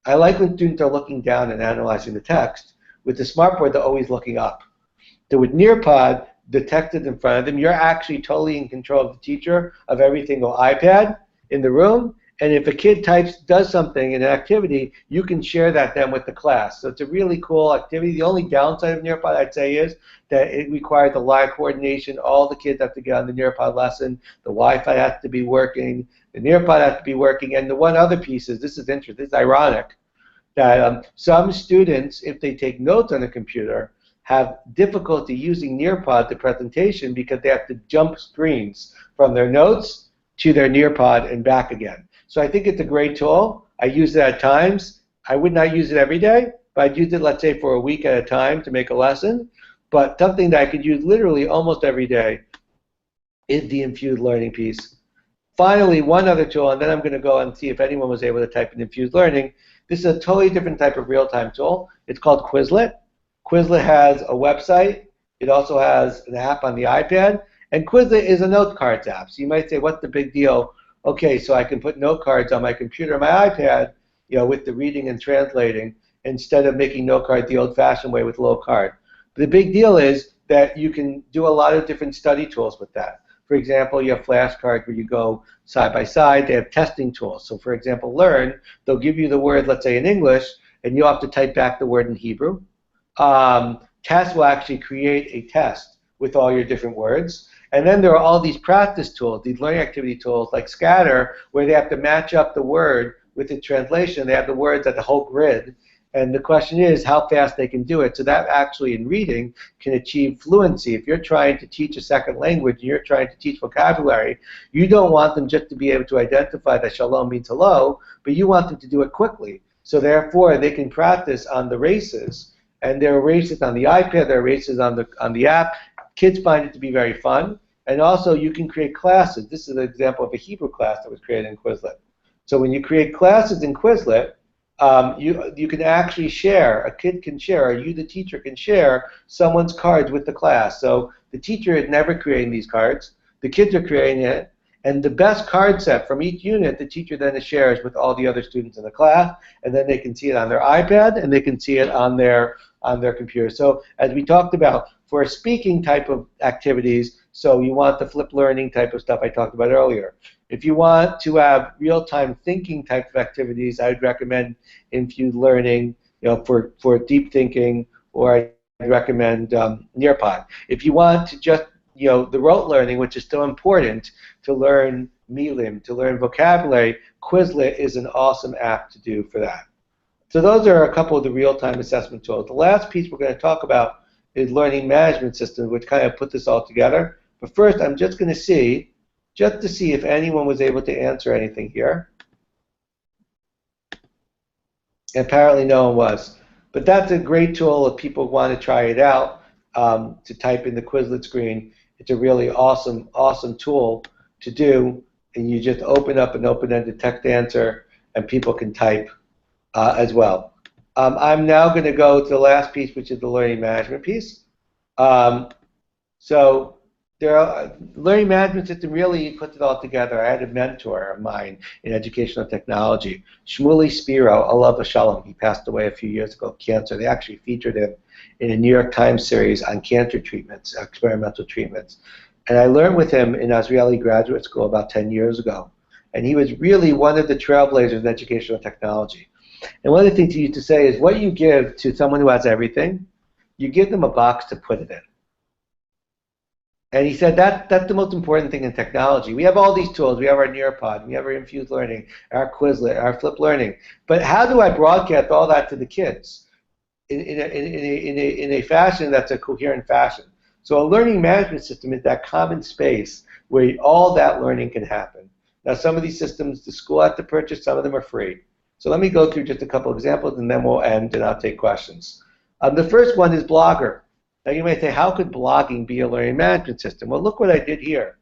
I like when students are looking down and analyzing the text. With the smartboard, they're always looking up. So with Nearpod, the text is in front of them. You're actually totally in control of the teacher of every single iPad in the room. And if a kid does something in an activity, you can share that then with the class. So it's a really cool activity. The only downside of Nearpod, I'd say, is that it requires a lot of coordination. All the kids have to get on the Nearpod lesson. The Wi-Fi has to be working. The Nearpod has to be working. And the one other piece is, this is interesting, this is ironic, that some students, if they take notes on a computer, have difficulty using Nearpod the presentation because they have to jump screens from their notes to their Nearpod and back again. So I think it's a great tool. I use it at times. I would not use it every day, but I'd use it, let's say, for a week at a time to make a lesson. But something that I could use literally almost every day is the infused learning piece. Finally, one other tool, and then I'm going to go and see if anyone was able to type in infused learning. This is a totally different type of real-time tool. It's called Quizlet. Quizlet has a website. It also has an app on the iPad. And Quizlet is a note cards app. So you might say, what's the big deal? Okay, so I can put note cards on my computer, my iPad, with the reading and translating, instead of making note cards the old-fashioned way with a little card. But the big deal is that you can do a lot of different study tools with that. For example, you have flashcards where you go side by side. They have testing tools. So for example, Learn, they'll give you the word, let's say in English, and you'll have to type back the word in Hebrew. Test will actually create a test with all your different words. And then there are all these practice tools, these learning activity tools like Scatter, where they have to match up the word with the translation. They have the words at the whole grid. And the question is how fast they can do it. So that actually in reading can achieve fluency. If you're trying to teach a second language and you're trying to teach vocabulary, you don't want them just to be able to identify that shalom means hello, but you want them to do it quickly. So therefore they can practice on the races. And there are races on the iPad, there are races on the app. Kids find it to be very fun. And also you can create classes. This is an example of a Hebrew class that was created in Quizlet. So when you create classes in Quizlet, you can actually share, a kid can share, or you, the teacher, can share someone's cards with the class. So the teacher is never creating these cards. The kids are creating it. And the best card set from each unit, the teacher then shares with all the other students in the class, and then they can see it on their iPad, and they can see it on their computer. So as we talked about, for speaking type of activities, so you want the flipped learning type of stuff I talked about earlier. If you want to have real-time thinking type of activities, I would recommend infused learning, for deep thinking, or I'd recommend Nearpod. If you want to just, the rote learning, which is still important, to learn milim, to learn vocabulary, Quizlet is an awesome app to do for that. So those are a couple of the real-time assessment tools. The last piece we're going to talk about is learning management systems, which kind of put this all together. But first, I'm just going to see, just to see if anyone was able to answer anything here. Apparently no one was. But that's a great tool if people want to try it out, to type in the Quizlet screen. It's a really awesome, awesome tool to do. And you just open up an open-ended text answer, and people can type as well. I'm now going to go to the last piece, which is the learning management piece. So learning management system really puts it all together. I had a mentor of mine in educational technology, Shmuley Spiro, alav shalom. He passed away a few years ago of cancer. They actually featured him in a New York Times series on cancer treatments, experimental treatments. And I learned with him in Azrieli graduate school about 10 years ago. And he was really one of the trailblazers in educational technology. And one of the things he used to say is, what you give to someone who has everything, you give them a box to put it in. And he said that's the most important thing in technology. We have all these tools. We have our Nearpod, we have our infused learning, our Quizlet, our flipped learning. But how do I broadcast all that to the kids? in a fashion that's a coherent fashion. So a learning management system is that common space where all that learning can happen. Now, some of these systems the school has to purchase, some of them are free. So let me go through just a couple examples, and then we'll end, and I'll take questions. The first one is Blogger. Now, you may say, how could blogging be a learning management system? Well, look what I did here.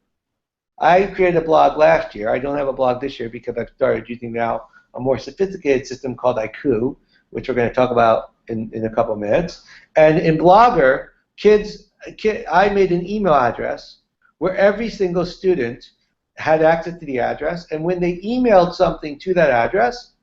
I created a blog last year. I don't have a blog this year because I've started using now a more sophisticated system called Haiku, which we're going to talk about in a couple minutes. And in Blogger, I made an email address where every single student had access to the address, and when they emailed something to that address,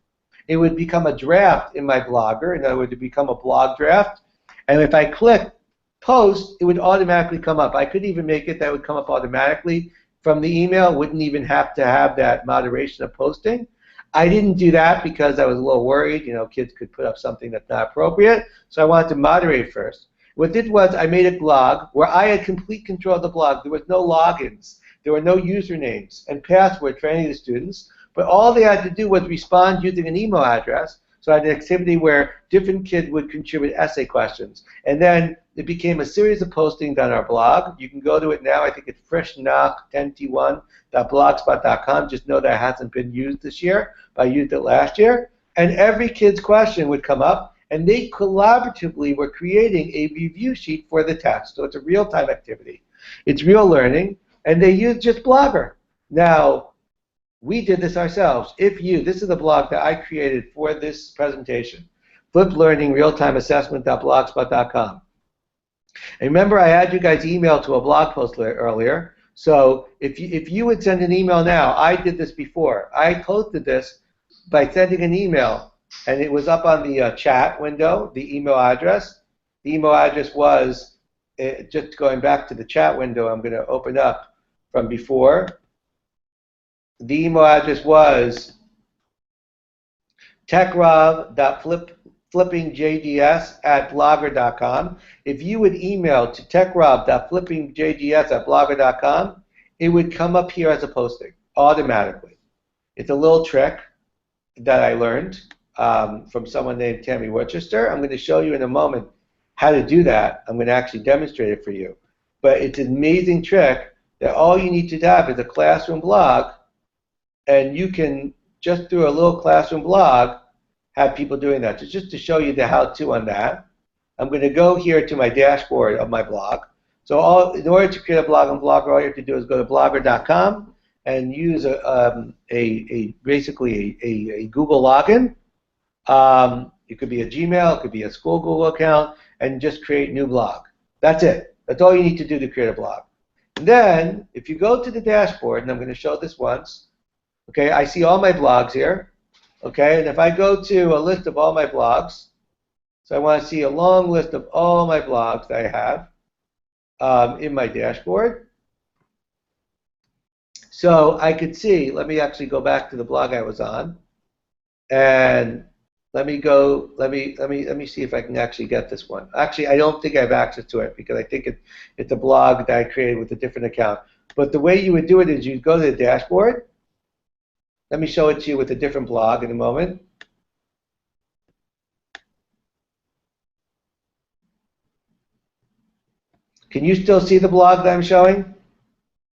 it would become a draft in my Blogger. In other words, it would become a blog draft, and if I clicked post, it would automatically come up. I could even make it that would come up automatically from the email. Wouldn't even have to have that moderation of posting. I didn't do that because I was a little worried. You know, kids could put up something that's not appropriate, so I wanted to moderate first. What I did was I made a blog where I had complete control of the blog. There was no logins. There were no usernames and passwords for any of the students, but all they had to do was respond using an email address. So I had an activity where different kids would contribute essay questions. And then it became a series of postings on our blog. You can go to it now. I think it's frischnoch10t1.blogspot.com. Just know that it hasn't been used this year, but I used it last year. And every kid's question would come up, and they collaboratively were creating a review sheet for the test. So it's a real-time activity. It's real learning, and they used just Blogger. Now, we did this ourselves. This is a blog that I created for this presentation, Flipped Learning Real-Time Assessment.blogspot.com. And remember, I had you guys email to a blog post earlier. So if you would send an email now, I did this before. I posted this by sending an email, and it was up on the chat window, the email address. The email address was, just going back to the chat window, I'm going to open up from before. The email address was techrob.flippingjds@blogger.com. If you would email to techrob.flippingjds@blogger.com, it would come up here as a posting automatically. It's a little trick that I learned from someone named Tammy Worcester. I'm going to show you in a moment how to do that. I'm going to actually demonstrate it for you. But it's an amazing trick that all you need to have is a classroom blog, and you can, just through a little classroom blog, have people doing that. So just to show you the how-to on that, I'm going to go here to my dashboard of my blog. So in order to create a blog on Blogger, all you have to do is go to blogger.com and use basically a Google login. It could be a Gmail, it could be a school Google account, and just create new blog. That's it. That's all you need to do to create a blog. And then, if you go to the dashboard, and I'm going to show this once, okay, I see all my blogs here, okay, and if I go to a list of all my blogs, so I want to see a long list of all my blogs that I have in my dashboard. So I could see, let me actually go back to the blog I was on, and let me see if I can actually get this one. Actually, I don't think I have access to it because I think it's a blog that I created with a different account. But the way you would do it is you'd go to the dashboard. Let me show it to you with a different blog in a moment. Can you still see the blog that I'm showing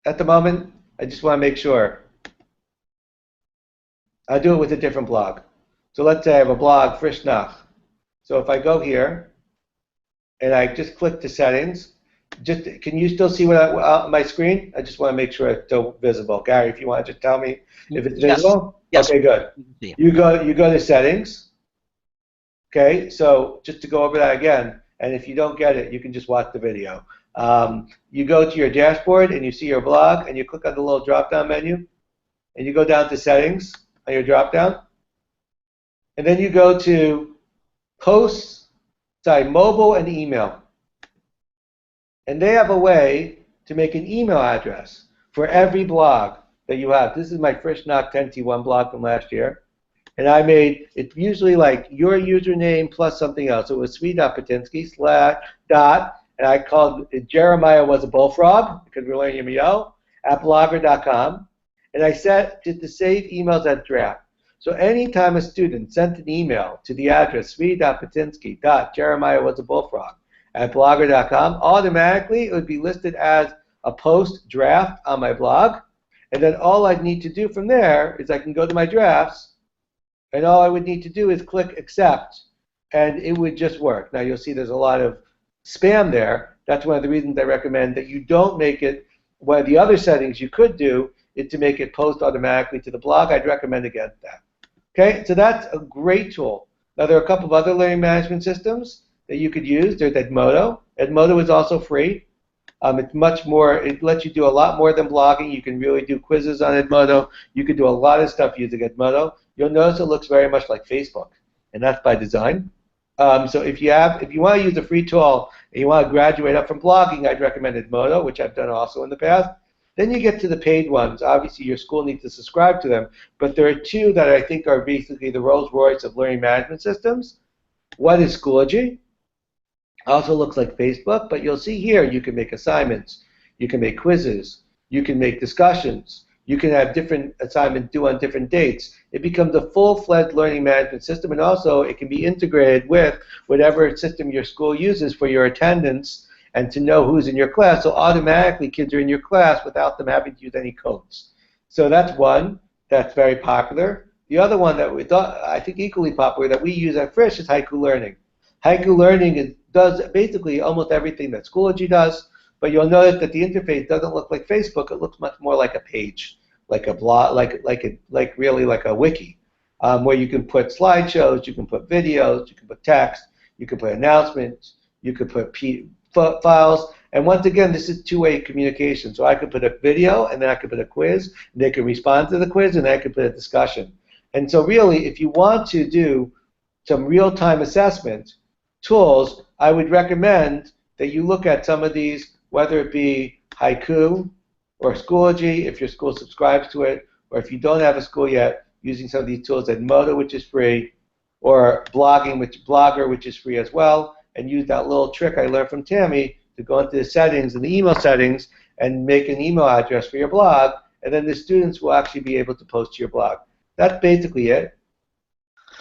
at the moment? I just want to make sure. I'll do it with a different blog. So let's say I have a blog, Frisch School. So if I go here and I just click the settings, can you still see what on my screen? I just want to make sure it's still visible. Gary, if you want to just tell me if it's visible. Yes. Okay, good. You go to settings. Okay, so just to go over that again, and if you don't get it, you can just watch the video. You go to your dashboard and you see your blog, and you click on the little drop-down menu, and you go down to settings on your drop-down, and then you go to posts, mobile and email. And they have a way to make an email address for every blog that you have. This is my Frisch School 10T1 blog from last year. And I made it usually like your username plus something else. So it was Pittinsky / and I called it Jeremiah was a bullfrog because we're learning MEO at blogger.com. And I set it to save emails as draft. So anytime a student sent an email to the address svi.pittinsky.jeremiahwasabullfrog@blogger.com, automatically it would be listed as a post draft on my blog. And then all I'd need to do from there is I can go to my drafts, and all I would need to do is click accept, and it would just work. Now you'll see there's a lot of spam there. That's one of the reasons I recommend that you don't make it. One of the other settings you could do is to make it post automatically to the blog. I'd recommend against that. Okay, so that's a great tool. Now there are a couple of other learning management systems that you could use. There's Edmodo. Edmodo is also free. It's much more, it lets you do a lot more than blogging. You can really do quizzes on Edmodo. You can do a lot of stuff using Edmodo. You'll notice it looks very much like Facebook, and that's by design. So if you want to use a free tool and you want to graduate up from blogging, I'd recommend Edmodo, which I've done also in the past. Then you get to the paid ones. Obviously, your school needs to subscribe to them, but there are two that I think are basically the Rolls Royce of learning management systems. One is Schoology. Also looks like Facebook, but you'll see here you can make assignments, you can make quizzes, you can make discussions, you can have different assignments due on different dates. It becomes a full-fledged learning management system, and also it can be integrated with whatever system your school uses for your attendance and to know who's in your class, so automatically kids are in your class without them having to use any codes. So that's one that's very popular. The other one that we thought, I think equally popular that we use at Frisch is Haiku Learning. Haiku Learning does basically almost everything that Schoology does, but you'll notice that the interface doesn't look like Facebook. It looks much more like a page, like a blog, really like a wiki, where you can put slideshows, you can put videos, you can put text, you can put announcements, you could put files, and once again, this is two-way communication. So I could put a video, and then I could put a quiz, and they can respond to the quiz, and then I could put a discussion. And so really, if you want to do some real-time assessment tools, I would recommend that you look at some of these, whether it be Haiku or Schoology, if your school subscribes to it, or if you don't have a school yet, using some of these tools, Edmodo, which is free, or Blogger, which is free as well, and use that little trick I learned from Tammy to go into the settings and the email settings and make an email address for your blog, and then the students will actually be able to post to your blog. That's basically it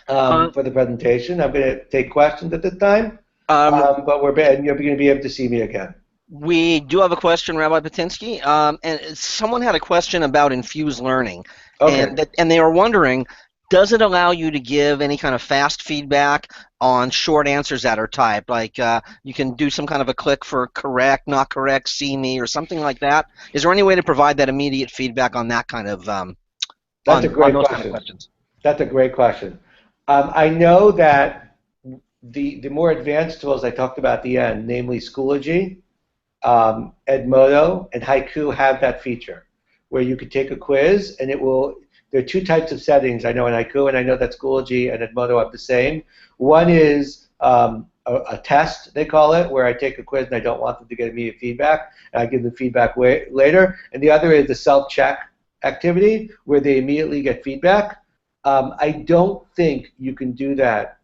for the presentation. I'm going to take questions at this time, but you're going to be able to see me again. We do have a question, Rabbi Pittinsky, and someone had a question about infused learning, okay. and they were wondering, does it allow you to give any kind of fast feedback on short answers that are typed? Like you can do some kind of a click for correct, not correct, see me, or something like that. Is there any way to provide that immediate feedback on that kind of That's a great question. Kind of questions? That's a great question. I know that the more advanced tools I talked about at the end, namely Schoology, Edmodo, and Haiku, have that feature where you could take a quiz and it will. There are two types of settings I know in Haiku, and I know that Schoology and Edmodo have the same. One is a test, they call it, where I take a quiz and I don't want them to get immediate feedback, and I give them feedback later. And the other is the self-check activity, where they immediately get feedback. I don't think you can do that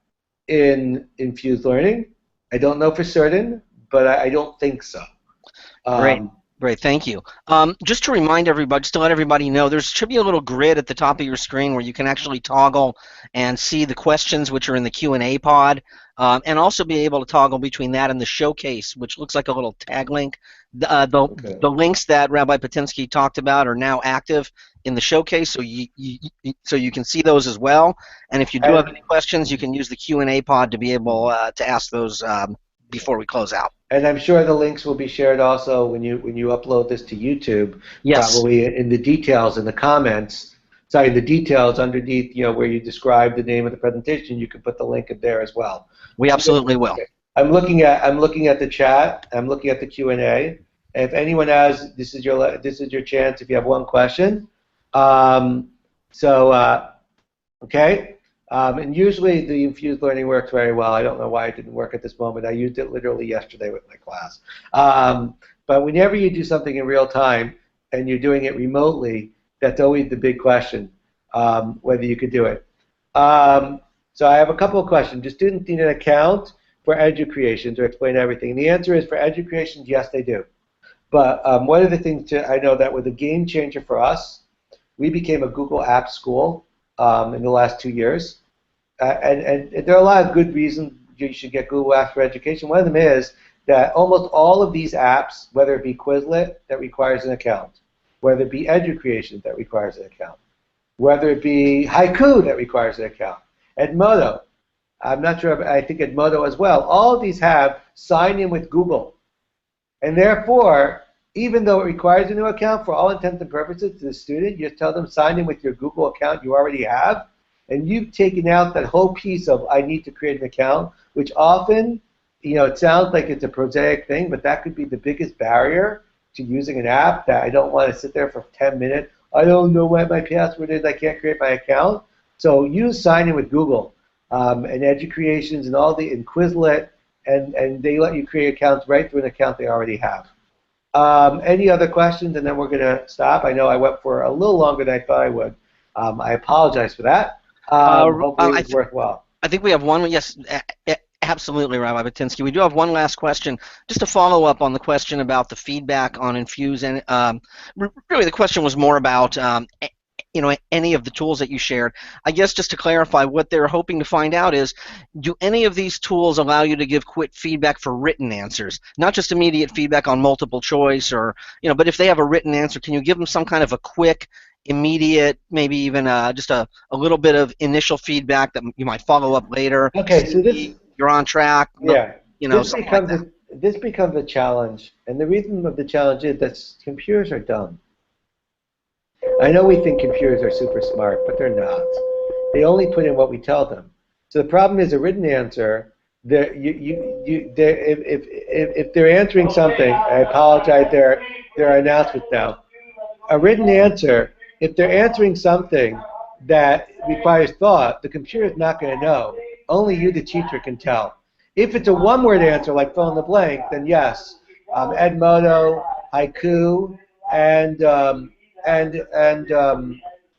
in infused learning. I don't know for certain, but I don't think so. Great, thank you. Just to remind everybody, just to let everybody know, there should be a little grid at the top of your screen where you can actually toggle and see the questions which are in the Q&A pod, and also be able to toggle between that and the showcase, which looks like a little tag link. The links that Rabbi Pittinsky talked about are now active in the showcase, so you can see those as well. And if you do have any questions, you can use the Q&A pod to be able to ask those before we close out. And I'm sure the links will be shared also when you upload this to YouTube. Yes. Probably in the details in the comments. Sorry, the details underneath, where you describe the name of the presentation, you can put the link in there as well. We absolutely will. Okay. I'm looking at the chat. I'm looking at the Q&A. If anyone has, this is your chance. If you have one question. Okay. And usually the infused learning works very well. I don't know why it didn't work at this moment. I used it literally yesterday with my class. But whenever you do something in real time and you're doing it remotely, that's always the big question, whether you could do it. So I have a couple of questions. Do students need an account for edu-creation to explain everything? And the answer is for edu-creation, yes, they do. But one of the things I know that was a game changer for us, we became a Google Apps school. in the last 2 years. And there are a lot of good reasons you should get Google Apps for Education. One of them is that almost all of these apps, whether it be Quizlet that requires an account, whether it be EduCreation that requires an account, whether it be Haiku that requires an account, Edmodo, I'm not sure, I think Edmodo as well, all of these have sign in with Google. And therefore, even though it requires a new account, for all intents and purposes to the student, you just tell them sign in with your Google account you already have, and you've taken out that whole piece of I need to create an account, which often, it sounds like it's a prosaic thing, but that could be the biggest barrier to using an app, that I don't want to sit there for 10 minutes. I don't know what my password is. I can't create my account. So use sign in with Google and EduCreations and and Quizlet, and they let you create accounts right through an account they already have. Any other questions? And then we're going to stop. I know I went for a little longer than I thought I would. I apologize for that. Hopefully it was worthwhile. I think we have one. Yes, absolutely, Rabbi Pittinsky. We do have one last question, just to follow up on the question about the feedback on Infuse. And really, the question was more about any of the tools that you shared. I guess just to clarify, what they're hoping to find out is, do any of these tools allow you to give quick feedback for written answers, not just immediate feedback on multiple choice, or but if they have a written answer, can you give them some kind of a quick, immediate, maybe even just a little bit of initial feedback that you might follow up later? Okay, so you're on track. Yeah, something like that. This becomes a challenge, and the reason of the challenge is that computers are dumb. I know we think computers are super smart, but they're not. They only put in what we tell them. So the problem is a written answer. If they're answering something, I apologize. There are announcements now. A written answer, if they're answering something that requires thought, the computer is not going to know. Only you, the teacher, can tell. If it's a one-word answer like fill in the blank, then yes, Edmodo, Haiku, and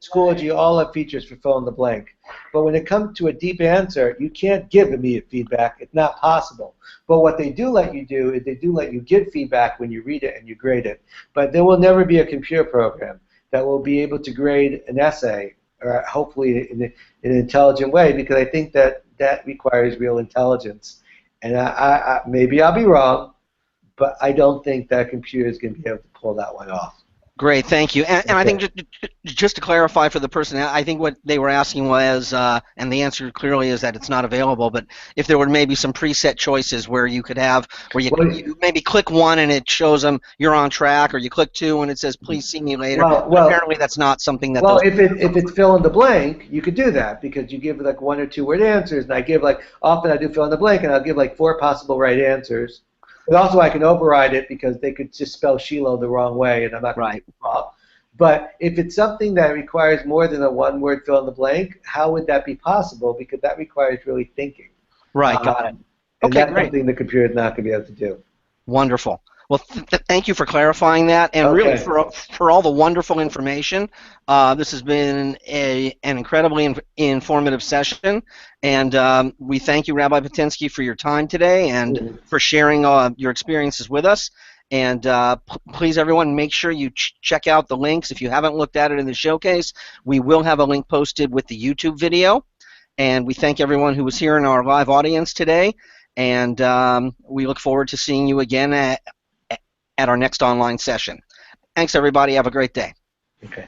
Schoology all have features for fill in the blank. But when it comes to a deep answer, you can't give immediate feedback. It's not possible. But what they do let you do is they do let you give feedback when you read it and you grade it. But there will never be a computer program that will be able to grade an essay, or hopefully in an intelligent way, because I think that requires real intelligence. And maybe I'll be wrong, but I don't think that computer is going to be able to pull that one off. Great, thank you. And I think just to clarify for the person, I think what they were asking was, and the answer clearly is that it's not available, but if there were maybe some preset choices where you could have, where you maybe click one and it shows them you're on track, or you click two and it says please see me later. Well, apparently that's not something that. Well, if it's fill in the blank, you could do that, because you give like 1 or 2 word answers, and I give often I do fill in the blank, and I'll give 4 possible right answers. But also I can override it because they could just spell Shiloh the wrong way, and I'm not going to involved. But if it's something that requires more than a one-word fill in the blank, how would that be possible? Because that requires really thinking. Right, got it. And Okay, that's great. something the computer is not going to be able to do. Wonderful. Well, thank you for clarifying that, and really for all the wonderful information. This has been an incredibly informative session, and we thank you, Rabbi Pittinsky, for your time today and for sharing your experiences with us. And please, everyone, make sure you check out the links. If you haven't looked at it in the showcase, we will have a link posted with the YouTube video. And we thank everyone who was here in our live audience today, and we look forward to seeing you again at our next online session. Thanks, everybody. Have a great day. Okay.